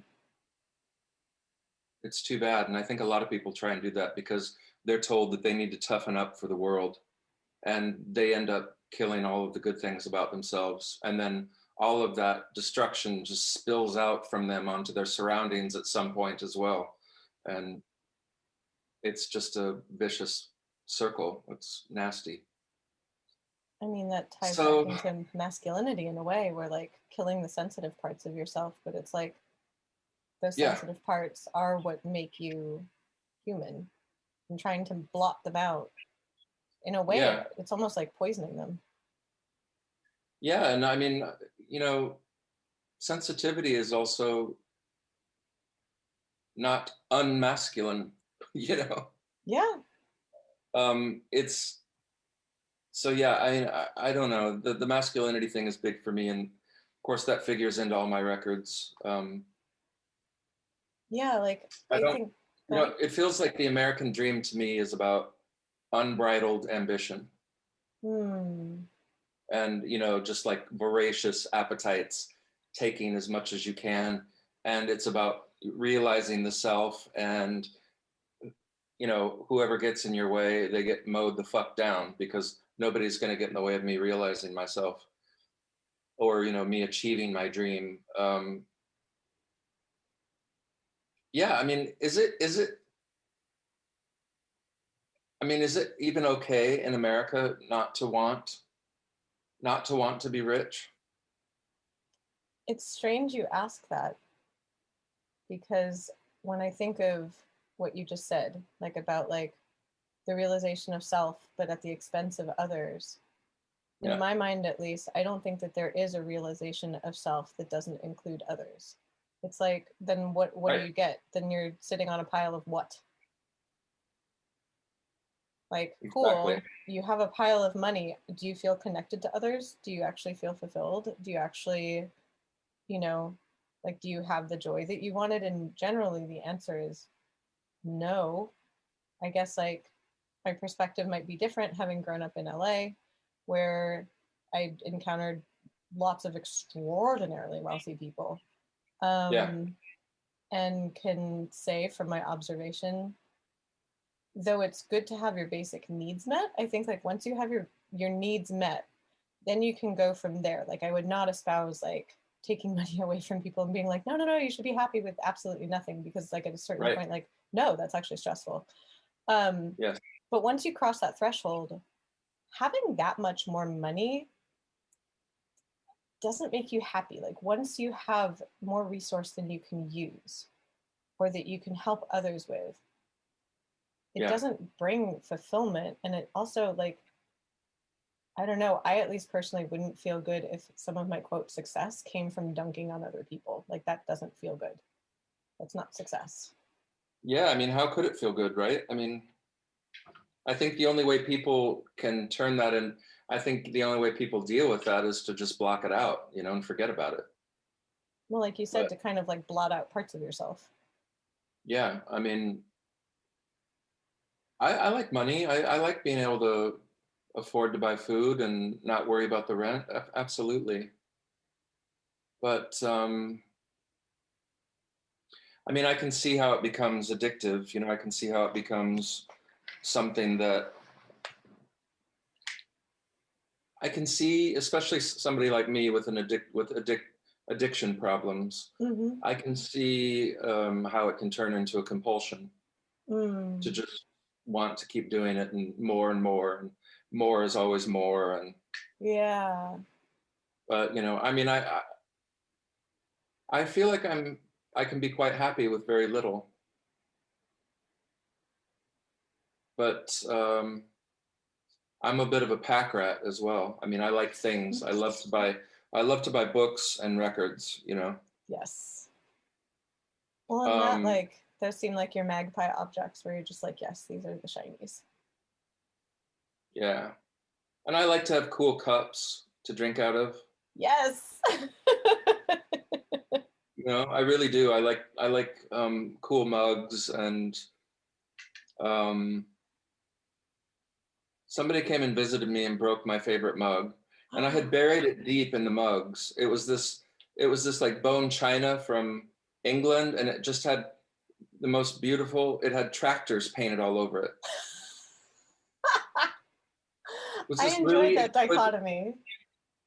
[SPEAKER 3] it's too bad. And I think a lot of people try and do that because they're told that they need to toughen up for the world, and they end up killing all of the good things about themselves. And then all of that destruction just spills out from them onto their surroundings at some point as well. And it's just a vicious circle. It's nasty.
[SPEAKER 2] I mean, that ties back
[SPEAKER 3] So,
[SPEAKER 2] into masculinity in a way, where like killing the sensitive parts of yourself, but it's like those
[SPEAKER 3] yeah,
[SPEAKER 2] sensitive parts are what make you human, and trying to blot them out in a way,
[SPEAKER 3] yeah,
[SPEAKER 2] it's almost like poisoning them.
[SPEAKER 3] yeah. And I mean, sensitivity is also not unmasculine, you know.
[SPEAKER 2] Yeah,
[SPEAKER 3] It's so yeah. I don't know. The masculinity thing is big for me, and of course that figures into all my records.
[SPEAKER 2] yeah, like
[SPEAKER 3] I
[SPEAKER 2] I
[SPEAKER 3] don't,
[SPEAKER 2] think, go on.
[SPEAKER 3] it feels like the American dream to me is about unbridled ambition
[SPEAKER 2] Hmm.
[SPEAKER 3] and, just like voracious appetites, taking as much as you can. And it's about realizing the self, and, whoever gets in your way, they get mowed the fuck down, because nobody's going to get in the way of me realizing myself, or, me achieving my dream. Yeah. I mean, is it even okay in America not to want to be rich?
[SPEAKER 2] It's strange you ask that, because when I think of what you just said, like about like the realization of self, but at the expense of others, in
[SPEAKER 3] Yeah.
[SPEAKER 2] my mind at least, I don't think that there is a realization of self that doesn't include others. It's like, then what do
[SPEAKER 3] Right.
[SPEAKER 2] you get? Then you're sitting on a pile of what? Like,
[SPEAKER 3] Exactly.
[SPEAKER 2] cool, you have a pile of money. Do you feel connected to others? Do you actually feel fulfilled? Do you actually, you know, like, do you have the joy that you wanted? And generally, the answer is no. I guess, like, my perspective might be different having grown up in LA, where I encountered lots of extraordinarily wealthy people.
[SPEAKER 3] Yeah.
[SPEAKER 2] Um, and can say from my observation, though it's good to have your basic needs met, I think like once you have your needs met, then you can go from there. Like I would not espouse like taking money away from people and being like, no, no, no, you should be happy with absolutely nothing, because like at a certain
[SPEAKER 3] Right.
[SPEAKER 2] point, like, no, that's actually stressful. Um,
[SPEAKER 3] Yes.
[SPEAKER 2] but once you cross that threshold, having that much more money doesn't make you happy. Like once you have more resource than you can use or that you can help others with, it
[SPEAKER 3] Yeah.
[SPEAKER 2] doesn't bring fulfillment. And it also like, I don't know, I at least personally wouldn't feel good if some of my quote success came from dunking on other people. Like that doesn't feel good. That's not success.
[SPEAKER 3] Yeah. I mean, how could it feel good, right? I mean, I think the only way people can turn that in, I think the only way people deal with that is to just block it out, and forget about it.
[SPEAKER 2] Well, like you said,
[SPEAKER 3] But
[SPEAKER 2] to kind of like blot out parts of yourself.
[SPEAKER 3] yeah, I mean, I like money. I like being able to afford to buy food and not worry about the rent. Absolutely. But I mean, I can see how it becomes addictive. You know, I can see how it becomes something that I can see, especially somebody like me with addiction problems.
[SPEAKER 2] Mm-hmm.
[SPEAKER 3] I can see how it can turn into a compulsion to just want to keep doing it, and more is always more. And
[SPEAKER 2] yeah.
[SPEAKER 3] but you know, I mean, I feel like I can be quite happy with very little. But I'm a bit of a pack rat as well. I mean, I like things. I love to buy books and records, you know.
[SPEAKER 2] Yes. Well, and that, like, those seem like your magpie objects where you're just like, yes, these are the shinies.
[SPEAKER 3] Yeah. And I like to have cool cups to drink out of.
[SPEAKER 2] Yes.
[SPEAKER 3] You know, I really do. I like cool mugs, and somebody came and visited me and broke my favorite mug, and I had buried it deep in the mugs. It was this like bone china from England, and it just had the most beautiful, it had tractors painted all over it.
[SPEAKER 2] I enjoyed that dichotomy.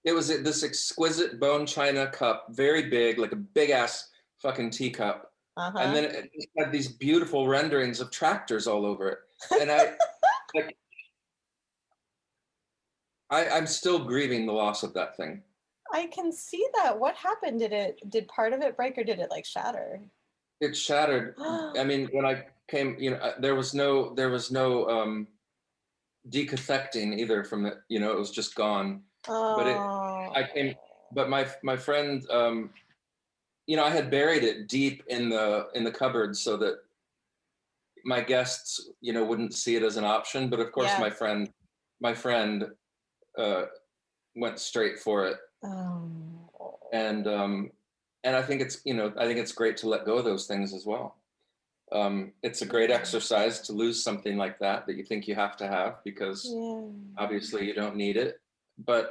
[SPEAKER 3] It was this exquisite bone china cup, very big, like a big ass fucking teacup.
[SPEAKER 2] Uh-huh.
[SPEAKER 3] And then it had these beautiful renderings of tractors all over it. And I'm still grieving the loss of that thing.
[SPEAKER 2] I can see that. What happened? Did part of it break, or did it like shatter?
[SPEAKER 3] It shattered. I mean, when I came, you know, there was no decathecting either from it. You know, it was just gone.
[SPEAKER 2] Oh.
[SPEAKER 3] But my friend, you know, I had buried it deep in the cupboard so that my guests, you know, wouldn't see it as an option. But of course,
[SPEAKER 2] Yeah.
[SPEAKER 3] my friend went straight for it.
[SPEAKER 2] Oh.
[SPEAKER 3] And I think it's, you know, I think it's great to let go of those things as well. It's a great exercise to lose something like that you think you have to have, because obviously you don't need it. But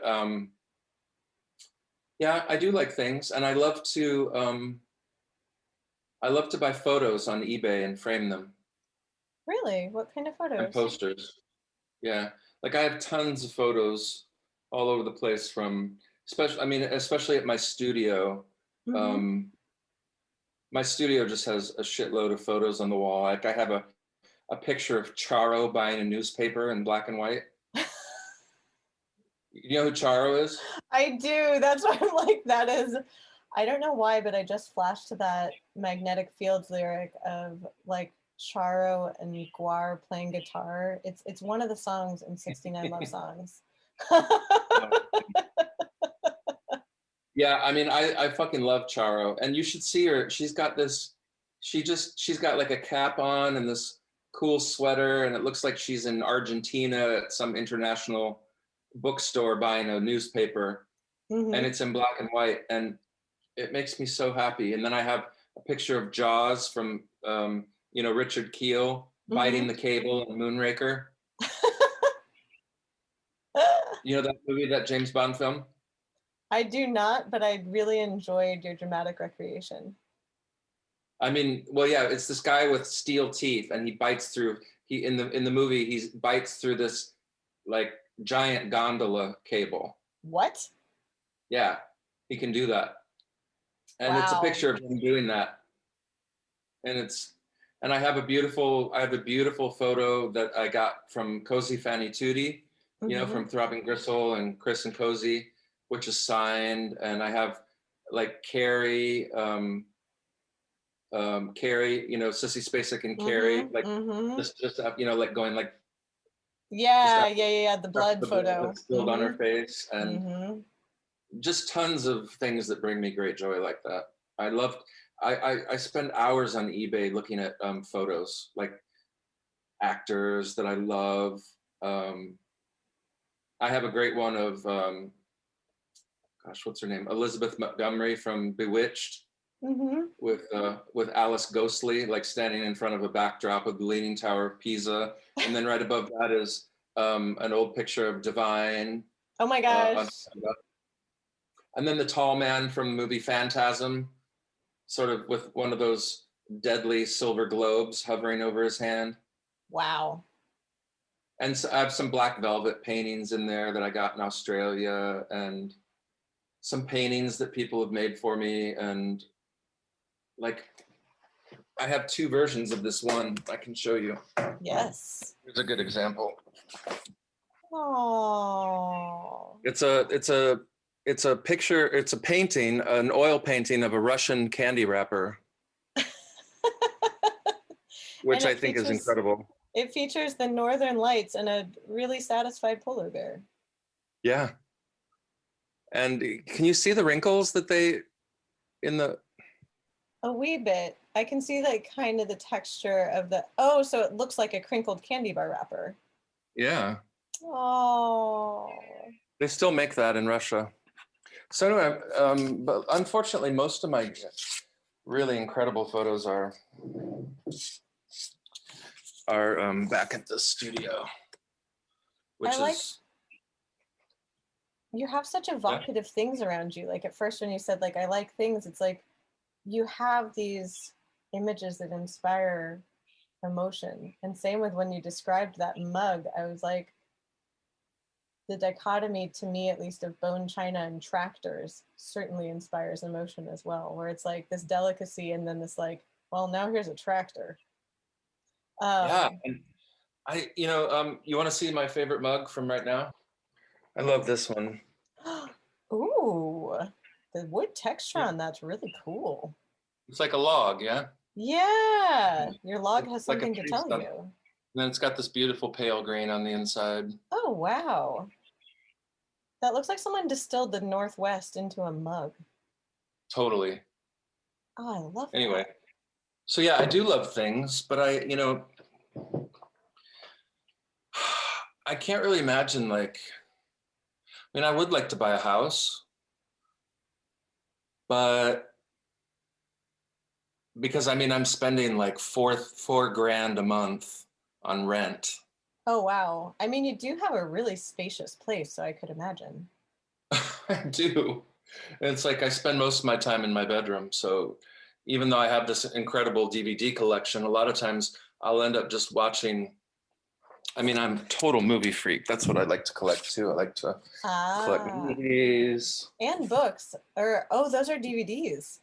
[SPEAKER 3] yeah, I do like things, and I love to buy photos on eBay and frame them.
[SPEAKER 2] Really? What kind of photos?
[SPEAKER 3] And posters. Yeah, like I have tons of photos all over the place from, especially at my studio.
[SPEAKER 2] Mm-hmm.
[SPEAKER 3] My studio just has a shitload of photos on the wall. Like I have a picture of Charo buying a newspaper in black and white. You know who Charo is?
[SPEAKER 2] I do. That's why I'm like, that is, I don't know why, but I just flashed to that Magnetic Fields lyric of like Charo and Guar playing guitar. It's one of the songs in 69 Love Songs.
[SPEAKER 3] Yeah, I mean, I fucking love Charo, and you should see her. She's got like a cap on and this cool sweater, and it looks like she's in Argentina at some international bookstore buying a newspaper, and it's in black and white, and it makes me so happy. And then I have a picture of Jaws from, you know, Richard Keel biting the cable in Moonraker. You know that movie, that James Bond film?
[SPEAKER 2] I do not, but I really enjoyed your dramatic recreation.
[SPEAKER 3] I mean, well, yeah, it's this guy with steel teeth, and he bites through. In the movie, he bites through this like giant gondola cable.
[SPEAKER 2] What?
[SPEAKER 3] Yeah, he can do that, and it's a picture of him doing that. And I have a beautiful photo that I got from Cozy Fanny Tootie, you know, from Throbbing Gristle and Chris and Cozy, which is signed. And I have like Carrie, you know, Sissy Spacek and Carrie, like just you know, like going like
[SPEAKER 2] the blood
[SPEAKER 3] the
[SPEAKER 2] photo
[SPEAKER 3] blood spilled on her face, and just tons of things that bring me great joy like that. I spend hours on eBay looking at photos, like actors that I love. I have a great one of gosh, what's her name? Elizabeth Montgomery from Bewitched, with Alice Ghostly, like standing in front of a backdrop of the Leaning Tower of Pisa, and then right above that is an old picture of Divine.
[SPEAKER 2] Oh my gosh!
[SPEAKER 3] And then the tall man from the movie Phantasm, sort of with one of those deadly silver globes hovering over his hand.
[SPEAKER 2] Wow.
[SPEAKER 3] And so I have some black velvet paintings in there that I got in Australia, and some paintings that people have made for me. And like, I have 2 versions of this one I can show you.
[SPEAKER 2] Yes.
[SPEAKER 3] Here's a good example.
[SPEAKER 2] Oh.
[SPEAKER 3] It's a picture, it's a painting, an oil painting of a Russian candy wrapper, which I think is incredible.
[SPEAKER 2] It features the Northern Lights and a really satisfied polar bear.
[SPEAKER 3] Yeah. And can you see the wrinkles that they in the...
[SPEAKER 2] A wee bit. I can see like kind of the texture of the, so it looks like a crinkled candy bar wrapper.
[SPEAKER 3] Yeah.
[SPEAKER 2] Oh.
[SPEAKER 3] They still make that in Russia. So anyway, but unfortunately, most of my really incredible photos are back at the studio, which is...
[SPEAKER 2] You have such evocative things around you. Like at first when you said like, I like things, it's like you have these images that inspire emotion. And same with when you described that mug, I was like, the dichotomy to me, at least, of bone china and tractors certainly inspires emotion as well, where it's like this delicacy and then this like, well, now here's a tractor.
[SPEAKER 3] Yeah. And you want to see my favorite mug from right now? I love this one.
[SPEAKER 2] Ooh, the wood texture on that's really cool.
[SPEAKER 3] It's like a log, yeah?
[SPEAKER 2] Yeah, your log has
[SPEAKER 3] like
[SPEAKER 2] something to tell
[SPEAKER 3] stump.
[SPEAKER 2] you.
[SPEAKER 3] And then it's got this beautiful pale grain on the inside.
[SPEAKER 2] Oh, wow. That looks like someone distilled the Northwest into a mug.
[SPEAKER 3] Totally.
[SPEAKER 2] Oh, I love that.
[SPEAKER 3] Anyway, so yeah, I do love things, but I can't really imagine, like, I mean, I would like to buy a house, but because I mean, I'm spending like $4,000 a month on rent.
[SPEAKER 2] Oh, wow. I mean, you do have a really spacious place, so I could imagine.
[SPEAKER 3] I do. And it's like I spend most of my time in my bedroom. So even though I have this incredible DVD collection, a lot of times I'll end up just watching. I mean, I'm a total movie freak. That's what I like to collect too. I like to collect movies.
[SPEAKER 2] And books. Those are DVDs.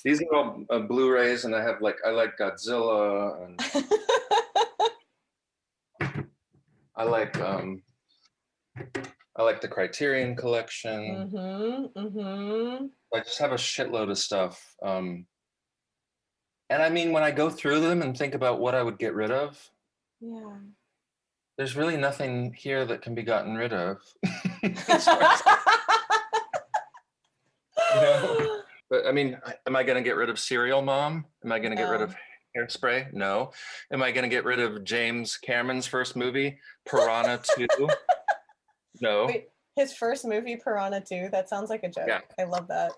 [SPEAKER 3] These are all Blu-rays, and I like Godzilla, and I like the Criterion collection. I just have a shitload of stuff. And I mean, when I go through them and think about what I would get rid of, there's really nothing here that can be gotten rid of. But I mean, am I going to get rid of Serial Mom? Am I going to get rid of Hairspray? No. Am I going to get rid of James Cameron's first movie, Piranha 2? No.
[SPEAKER 2] Wait, his first movie, Piranha 2? That sounds like a joke. Yeah. I love that.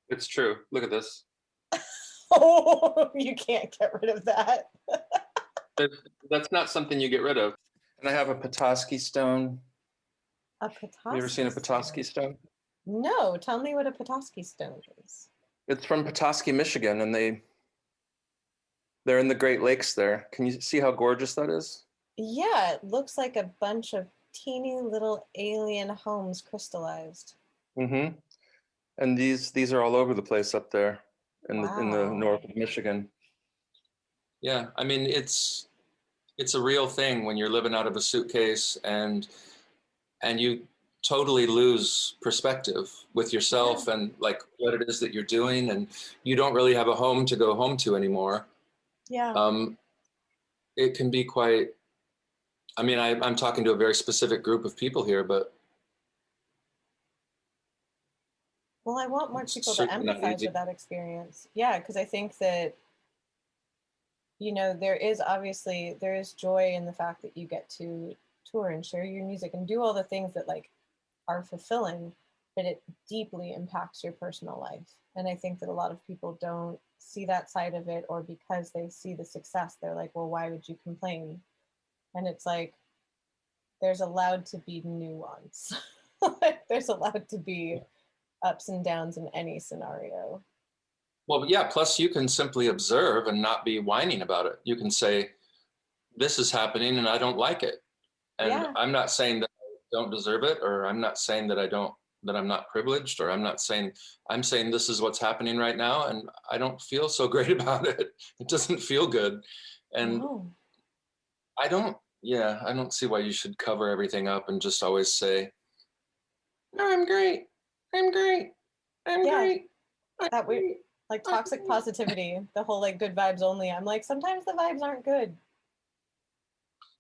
[SPEAKER 3] It's true. Look at this.
[SPEAKER 2] Oh, you can't get rid of that.
[SPEAKER 3] That's not something you get rid of. And I have a Petoskey Stone.
[SPEAKER 2] A Petoskey
[SPEAKER 3] You ever seen a Petoskey Stone?
[SPEAKER 2] No. Tell me what a Petoskey Stone is.
[SPEAKER 3] It's from Petoskey, Michigan, and they're in the Great Lakes there. Can you see how gorgeous that is?
[SPEAKER 2] Yeah, it looks like a bunch of teeny little alien homes crystallized.
[SPEAKER 3] Mm-hmm. And these are all over the place up there in the north of Michigan. Yeah, I mean, it's a real thing when you're living out of a suitcase and you totally lose perspective with yourself and like what it is that you're doing, and you don't really have a home to go home to anymore.
[SPEAKER 2] Yeah.
[SPEAKER 3] It can be quite, I mean, I'm talking to a very specific group of people here, but
[SPEAKER 2] well, I want more people to empathize with that experience. Yeah, because I think that, there is joy in the fact that you get to tour and share your music and do all the things that like are fulfilling, but it deeply impacts your personal life. And I think that a lot of people don't see that side of it, or because they see the success, they're like, well, why would you complain? And it's like, there's allowed to be nuance. There's allowed to be ups and downs in any scenario.
[SPEAKER 3] Well, yeah, plus you can simply observe and not be whining about it. You can say, this is happening and I don't like it. And
[SPEAKER 2] Yeah.
[SPEAKER 3] I'm not saying that I don't deserve it, or I'm not saying that I'm not privileged, or I'm saying this is what's happening right now and I don't feel so great about it. It doesn't feel good. And
[SPEAKER 2] No.
[SPEAKER 3] I don't see why you should cover everything up and just always say, no, I'm great. I'm great. I'm
[SPEAKER 2] Yeah.
[SPEAKER 3] great. I'm
[SPEAKER 2] That we
[SPEAKER 3] great.
[SPEAKER 2] like toxic positivity, the whole like good vibes only. I'm like, sometimes the vibes aren't good.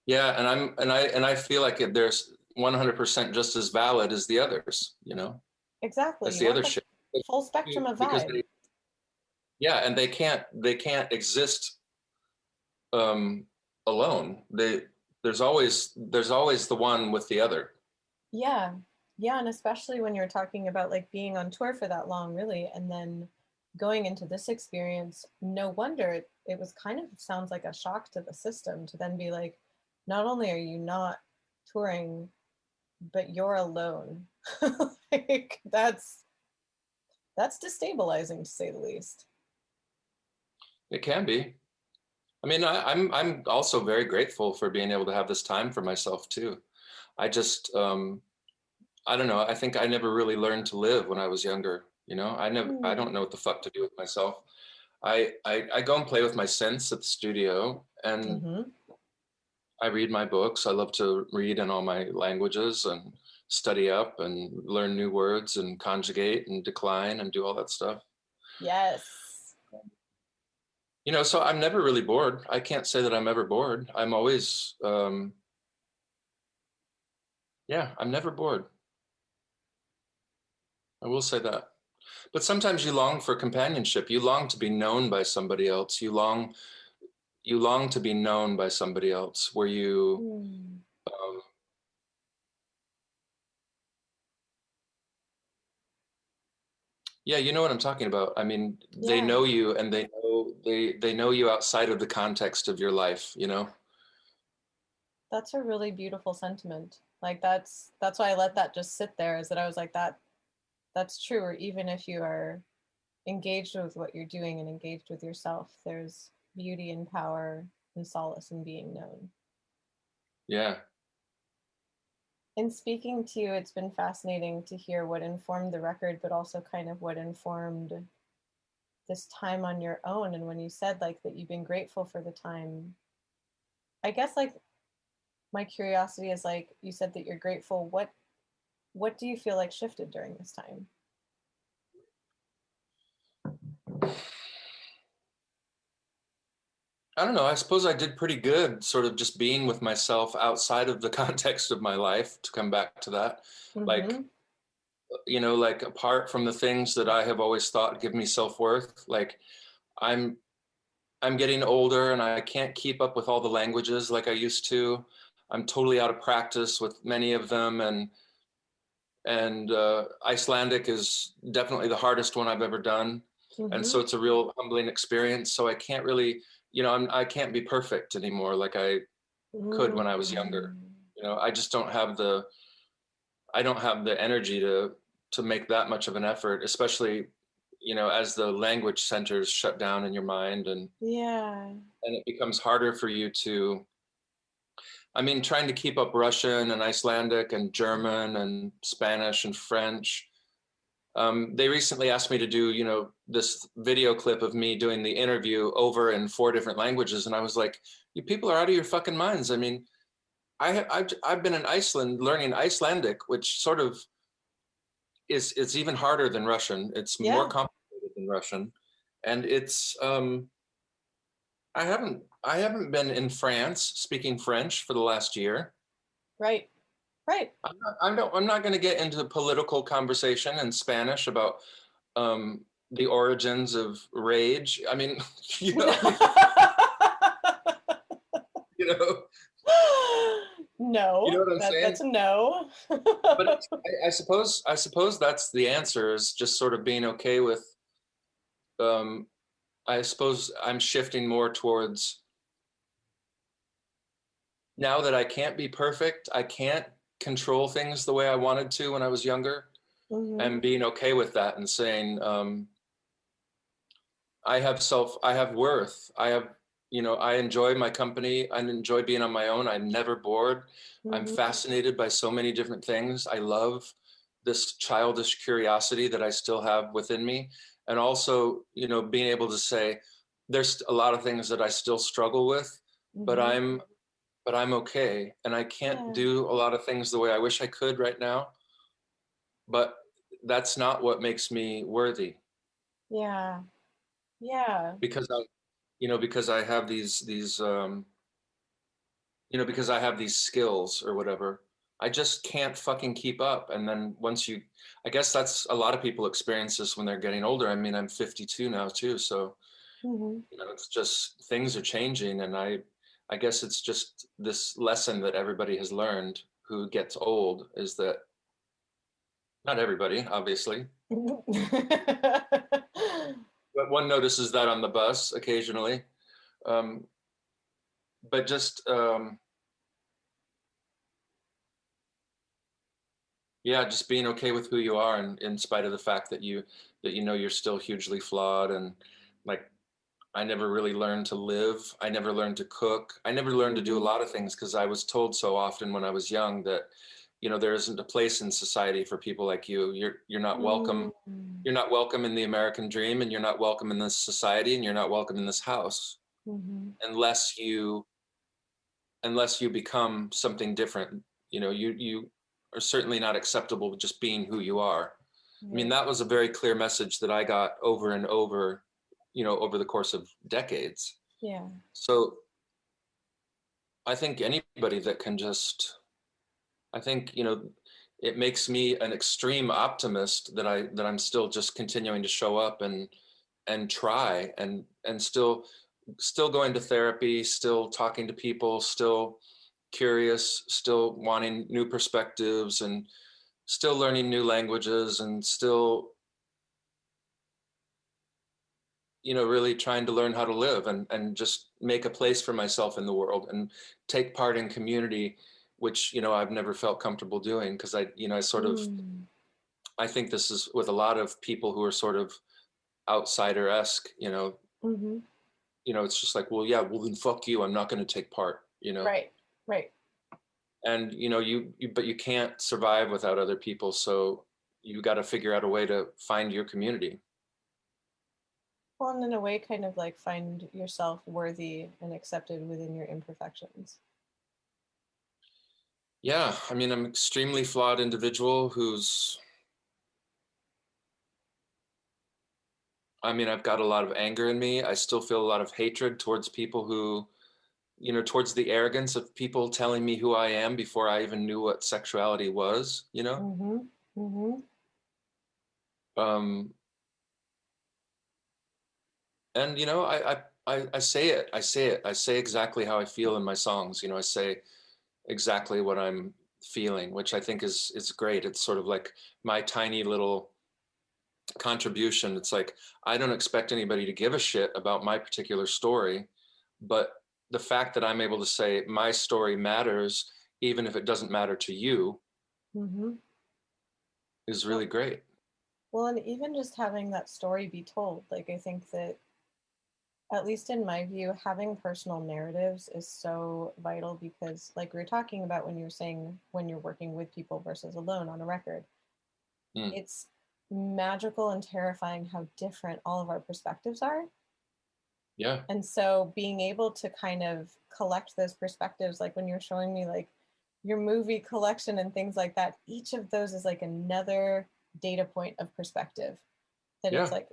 [SPEAKER 3] Yeah, and I feel like there's 100% just as valid as the others,
[SPEAKER 2] Exactly.
[SPEAKER 3] as
[SPEAKER 2] You
[SPEAKER 3] the
[SPEAKER 2] want
[SPEAKER 3] other
[SPEAKER 2] the
[SPEAKER 3] shit.
[SPEAKER 2] full spectrum of
[SPEAKER 3] Because
[SPEAKER 2] vibe.
[SPEAKER 3] yeah, and they can't exist um alone. There's always the one with the other.
[SPEAKER 2] Yeah. Yeah. And especially when you're talking about like being on tour for that long, really, and then going into this experience, no wonder it was kind of sounds like a shock to the system to then be like, not only are you not touring, but you're alone. Like that's destabilizing to say the least.
[SPEAKER 3] It can be. I mean, I'm also very grateful for being able to have this time for myself too. I just I don't know. I think I never really learned to live when I was younger. I don't know what the fuck to do with myself. I go and play with my synths at the studio, and
[SPEAKER 2] Mm-hmm.
[SPEAKER 3] I read my books. I love to read in all my languages and study up and learn new words and conjugate and decline and do all that stuff.
[SPEAKER 2] Yes.
[SPEAKER 3] So I'm never really bored. I can't say that I'm ever bored. I'm always, yeah, I'm never bored. I will say that. But sometimes you long for companionship. You long to be known by somebody else. You long to be known by somebody else where you,
[SPEAKER 2] Mm.
[SPEAKER 3] um, yeah, you know what I'm talking about. I mean, they
[SPEAKER 2] Yeah.
[SPEAKER 3] know you, and they know you outside of the context of your life.
[SPEAKER 2] That's a really beautiful sentiment. Like that's why I let that just sit there, is that I was like, that's true. Or even if you are engaged with what you're doing and engaged with yourself, there's beauty and power and solace in being known.
[SPEAKER 3] Yeah.
[SPEAKER 2] In speaking to you, it's been fascinating to hear what informed the record, but also kind of what informed this time on your own. And when you said like that you've been grateful for the time, I guess like my curiosity is like, you said that you're grateful. What do you feel like shifted during this time?
[SPEAKER 3] I don't know. I suppose I did pretty good sort of just being with myself outside of the context of my life, to come back to that. Like,
[SPEAKER 2] Mm-hmm.
[SPEAKER 3] like apart from the things that I have always thought give me self-worth, like I'm I'm getting older and I can't keep up with all the languages like I used to. I'm totally out of practice with many of them, and Icelandic is definitely the hardest one I've ever done. And
[SPEAKER 2] Mm-hmm.
[SPEAKER 3] so it's a real humbling experience. So I can't really, I can't be perfect anymore like I could when I was younger.
[SPEAKER 2] Mm.
[SPEAKER 3] I just I don't have the energy to make that much of an effort, especially, as the language centers shut down in your mind,
[SPEAKER 2] Yeah.
[SPEAKER 3] and it becomes harder for you to, I mean, trying to keep up Russian and Icelandic and German and Spanish and French. They recently asked me to do, this video clip of me doing the interview over in 4 different languages. And I was like, you people are out of your fucking minds. I mean, I've been in Iceland learning Icelandic, which sort of it's even harder than Russian. It's more
[SPEAKER 2] Yeah.
[SPEAKER 3] complicated than Russian. And I haven't been in France speaking French for the last year.
[SPEAKER 2] Right. Right.
[SPEAKER 3] I'm not going to get into the political conversation in Spanish about the origins of rage. I mean, you know, you know, you know
[SPEAKER 2] No,
[SPEAKER 3] what I'm saying?
[SPEAKER 2] that's a no.
[SPEAKER 3] But I suppose that's the answer, is just sort of being okay with. Um, I suppose I'm shifting more towards, now that I can't be perfect. I can't control things the way I wanted to when I was younger. and being okay with that and saying, I have worth. I enjoy my company. I enjoy being on my own. I'm never bored. I'm fascinated by so many different things. I love this childish curiosity that I still have within me. And also, being able to say, there's a lot of things that I still struggle with, but I'm okay. And I can't do a lot of things the way I wish I could right now. But that's not what makes me worthy.
[SPEAKER 2] Yeah. Yeah.
[SPEAKER 3] Because I have these because I have these skills or whatever. I just can't fucking keep up. And then I guess that's a lot of people experience this when they're getting older. I mean, I'm 52 now too. So, it's just things are changing. And I guess it's just this lesson that everybody has learned who gets old is that not everybody, obviously, but one notices that on the bus occasionally. But just, just being okay with who you are, and in spite of the fact that you're still hugely flawed, and like I never really learned to live. I never learned to cook. I never learned to do a lot of things because I was told so often when I was young that there isn't a place in society for people like you. You're not welcome. You're not welcome in the American dream, and you're not welcome in this society, and you're not welcome in this house unless you become something different. You are certainly not acceptable with just being who you are. I mean, that was a very clear message that I got over and over, over the course of decades.
[SPEAKER 2] Yeah.
[SPEAKER 3] So I think anybody that can it makes me an extreme optimist that I'm still just continuing to show up and try and still going to therapy, still talking to people, still curious, still wanting new perspectives, and still learning new languages, and still really trying to learn how to live and just make a place for myself in the world and take part in community, which I've never felt comfortable doing because I sort of I think this is with a lot of people who are sort of outsider-esque. It's just like, well, yeah, well then fuck you, I'm not going to take part.
[SPEAKER 2] Right.
[SPEAKER 3] And but you can't survive without other people, so you got to figure out a way to find your community.
[SPEAKER 2] Well, and in a way, kind of like find yourself worthy and accepted within your imperfections.
[SPEAKER 3] Yeah, I mean, I'm an extremely flawed individual I've got a lot of anger in me. I still feel a lot of hatred towards people who, towards the arrogance of people telling me who I am before I even knew what sexuality was, Um, and I say it. I say it. I say exactly how I feel in my songs. I say exactly what I'm feeling, which I think is great. It's sort of like my tiny little contribution. It's like I don't expect anybody to give a shit about my particular story, but the fact that I'm able to say my story matters, even if it doesn't matter to you, is really great.
[SPEAKER 2] Well, and even just having that story be told, like I think that, at least in my view, having personal narratives is so vital because, like we were talking about when you were saying when you're working with people versus alone on a record, it's magical and terrifying how different all of our perspectives are.
[SPEAKER 3] Yeah.
[SPEAKER 2] And so being able to kind of collect those perspectives, like when you're showing me like your movie collection and things like that, each of those is like another data point of perspective that it's like,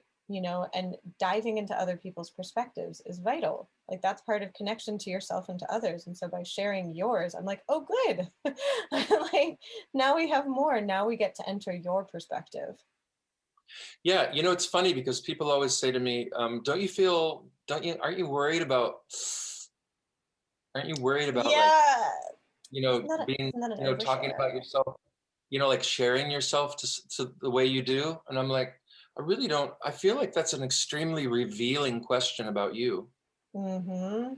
[SPEAKER 2] and diving into other people's perspectives is vital. Like that's part of connection to yourself and to others. And so by sharing yours, I'm like, oh, good. Like now we have more. Now we get to enter your perspective.
[SPEAKER 3] Yeah. It's funny because people always say to me, aren't you worried about,
[SPEAKER 2] Yeah.
[SPEAKER 3] being,
[SPEAKER 2] Isn't that an
[SPEAKER 3] talking
[SPEAKER 2] overshare?
[SPEAKER 3] about yourself, like sharing yourself to the way you do? And I'm like, I really don't. I feel like that's an extremely revealing question about you. I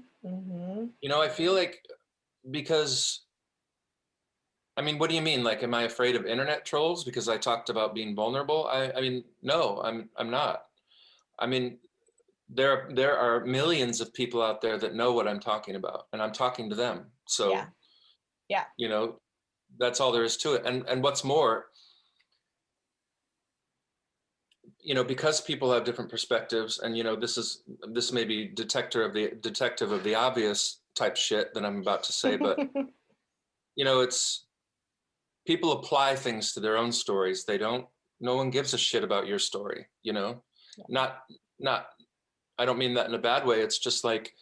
[SPEAKER 3] feel like because I mean, what do you mean? Like, am I afraid of internet trolls because I talked about being vulnerable? I mean, no, I'm not. I mean, there are millions of people out there that know what I'm talking about, and I'm talking to them.
[SPEAKER 2] Yeah.
[SPEAKER 3] So,
[SPEAKER 2] Yeah.
[SPEAKER 3] you know, that's all there is to it. And what's more, you know, because people have different perspectives, and you know, this may be detective of the obvious type shit that I'm about to say, but you know, it's people apply things to their own stories. They don't. No one gives a shit about your story. You know,
[SPEAKER 2] Yeah.
[SPEAKER 3] not. I don't mean that in a bad way. It's just like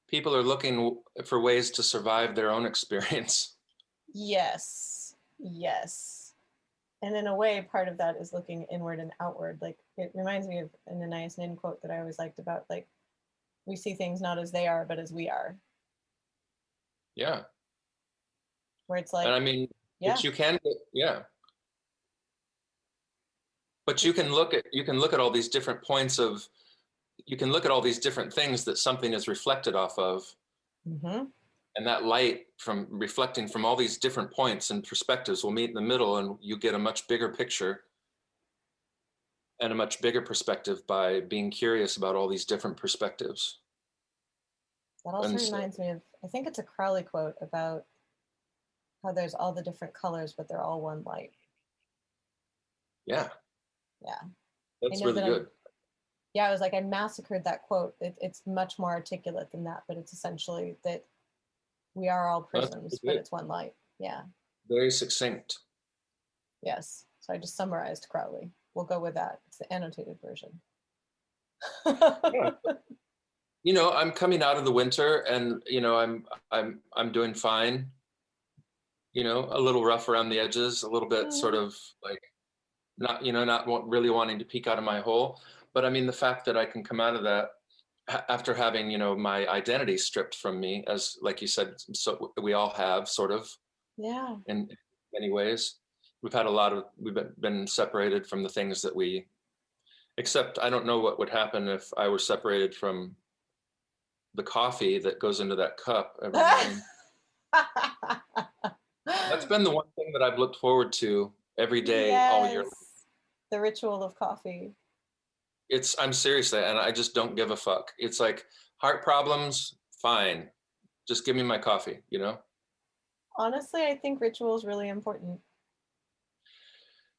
[SPEAKER 3] people are looking for ways to survive their own experience.
[SPEAKER 2] Yes. Yes. And in a way, part of that is looking inward and outward. Like, it reminds me of an Anais Nin quote that I always liked about, like, we see things not as they are, but as we are.
[SPEAKER 3] Yeah.
[SPEAKER 2] Where it's
[SPEAKER 3] And
[SPEAKER 2] like,
[SPEAKER 3] I mean,
[SPEAKER 2] yeah,
[SPEAKER 3] yeah. But you can look at all these different points of, you can look at all these different things that something is reflected off of,
[SPEAKER 2] mm-hmm.
[SPEAKER 3] and that light from reflecting from all these different points and perspectives will meet in the middle, and you get a much bigger picture and a much bigger perspective by being curious about all these different perspectives.
[SPEAKER 2] That also
[SPEAKER 3] And so,
[SPEAKER 2] reminds me of, I think it's a Crowley quote about how there's all the different colors, but they're all one light.
[SPEAKER 3] yeah,
[SPEAKER 2] Yeah. I
[SPEAKER 3] that's
[SPEAKER 2] know
[SPEAKER 3] really
[SPEAKER 2] that
[SPEAKER 3] good.
[SPEAKER 2] I was like, I massacred that quote. It's much more articulate than that, but it's essentially that we are all
[SPEAKER 3] That's
[SPEAKER 2] prisms,
[SPEAKER 3] really
[SPEAKER 2] but
[SPEAKER 3] good.
[SPEAKER 2] it's one light. Yeah.
[SPEAKER 3] Very succinct.
[SPEAKER 2] Yes. So I just summarized Crowley. We'll go with that. It's the annotated version.
[SPEAKER 3] Yeah. You know, I'm coming out of the winter, and you know, I'm doing fine. You know, a little rough around the edges, a little bit sort of like not, you know, really wanting to peek out of my hole. But I mean, the fact that I can come out of that after having, you know, my identity stripped from me, as like you said, so we all have sort of
[SPEAKER 2] Yeah.
[SPEAKER 3] in many ways. We've been separated from the things that we, except I don't know what would happen if I were separated from the coffee that goes into that cup every morning. That's been the one thing that I've looked forward to every day all year.
[SPEAKER 2] Yes. The ritual of coffee.
[SPEAKER 3] I'm seriously, and I just don't give a fuck. It's like heart problems, fine. Just give me my coffee, you know?
[SPEAKER 2] Honestly, I think ritual is really important.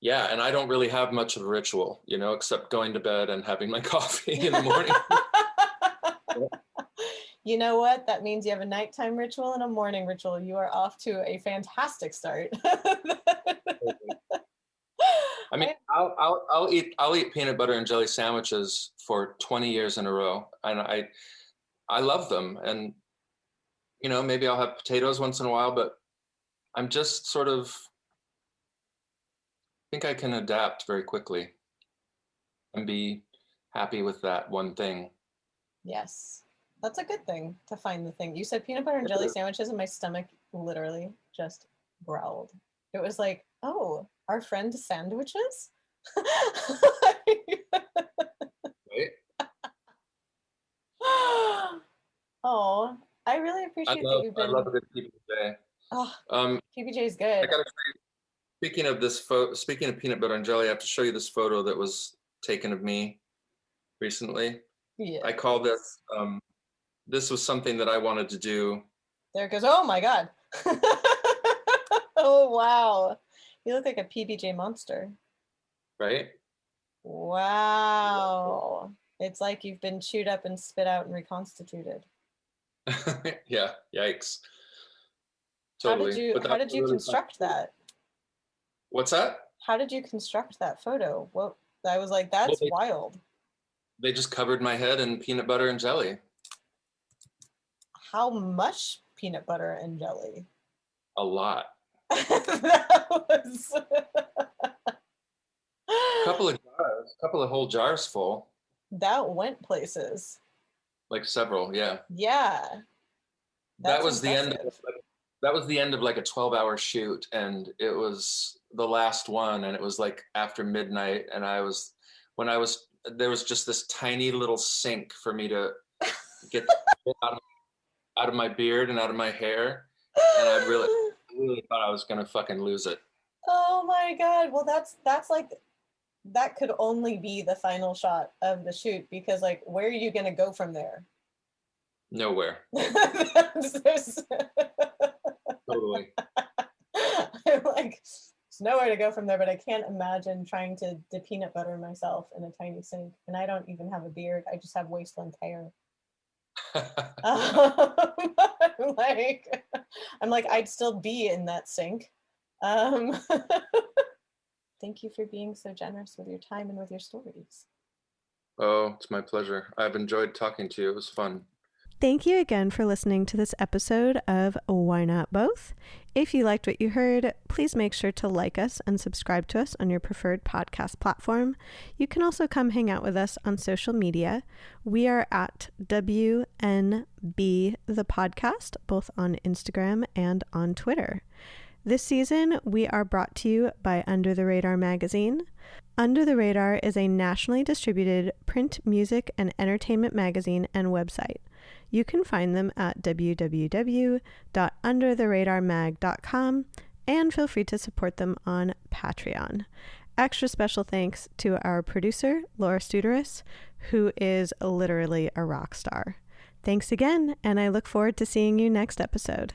[SPEAKER 3] Yeah, and I don't really have much of a ritual, you know, except going to bed and having my coffee in the morning.
[SPEAKER 2] You know what? That means you have a nighttime ritual and a morning ritual. You are off to a fantastic start.
[SPEAKER 3] I mean, I'll eat peanut butter and jelly sandwiches for 20 years in a row, and I love them. And you know, maybe I'll have potatoes once in a while, but I'm just sort of think I can adapt very quickly and be happy with that one thing.
[SPEAKER 2] Yes, that's a good thing to find the thing. You said peanut butter and jelly sandwiches, and my stomach literally just growled. It was like, oh, our friend sandwiches?
[SPEAKER 3] Right?
[SPEAKER 2] Oh, I really appreciate that you've
[SPEAKER 3] I love
[SPEAKER 2] been.
[SPEAKER 3] a good people day.
[SPEAKER 2] Oh,
[SPEAKER 3] Um,
[SPEAKER 2] PBJ is
[SPEAKER 3] I
[SPEAKER 2] good.
[SPEAKER 3] gotta say, speaking of peanut butter and jelly, I have to show you this photo that was taken of me recently.
[SPEAKER 2] Yeah.
[SPEAKER 3] I call this, this was something that I wanted to do.
[SPEAKER 2] There it goes. Oh my God. Oh, wow. You look like a PBJ monster.
[SPEAKER 3] Right?
[SPEAKER 2] Wow. It's like you've been chewed up and spit out and reconstituted.
[SPEAKER 3] Yeah, yikes.
[SPEAKER 2] How did
[SPEAKER 3] Totally.
[SPEAKER 2] you
[SPEAKER 3] But
[SPEAKER 2] how
[SPEAKER 3] that's
[SPEAKER 2] did you
[SPEAKER 3] really fun.
[SPEAKER 2] construct that?
[SPEAKER 3] What's that?
[SPEAKER 2] How did you construct that photo? What I was like,
[SPEAKER 3] Well,
[SPEAKER 2] that's wild.
[SPEAKER 3] they just covered my head in peanut butter and jelly.
[SPEAKER 2] How much peanut butter and jelly?
[SPEAKER 3] A lot.
[SPEAKER 2] That was
[SPEAKER 3] Couple of whole jars full,
[SPEAKER 2] that went places.
[SPEAKER 3] like several, yeah.
[SPEAKER 2] Yeah,
[SPEAKER 3] That
[SPEAKER 2] that's
[SPEAKER 3] was the end of
[SPEAKER 2] impressive.
[SPEAKER 3] that was the end of like a 12-hour shoot, and it was the last one, and it was like after midnight, and there was just this tiny little sink for me to get out of my beard and out of my hair, And I really thought I was gonna fucking lose it.
[SPEAKER 2] Oh my God. Well, that's like, that could only be the final shot of the shoot, because like, where are you going to go from there?
[SPEAKER 3] Nowhere. Totally.
[SPEAKER 2] I'm like, there's nowhere to go from there, but I can't imagine trying to peanut butter myself in a tiny sink. And I don't even have a beard. I just have wasteland hair. I'm like, I'd still be in that sink. Thank you for being so generous with your time and with your stories.
[SPEAKER 3] Oh, it's my pleasure. I've enjoyed talking to you. It was fun.
[SPEAKER 1] Thank you again for listening to this episode of Why Not Both. If you liked what you heard, please make sure to like us and subscribe to us on your preferred podcast platform. You can also come hang out with us on social media. We are at WNB the podcast, both on Instagram and on Twitter. This season, we are brought to you by Under the Radar magazine. Under the Radar is a nationally distributed print, music, and entertainment magazine and website. You can find them at www.undertheradarmag.com, and feel free to support them on Patreon. Extra special thanks to our producer, Laura Studeris, who is literally a rock star. Thanks again, and I look forward to seeing you next episode.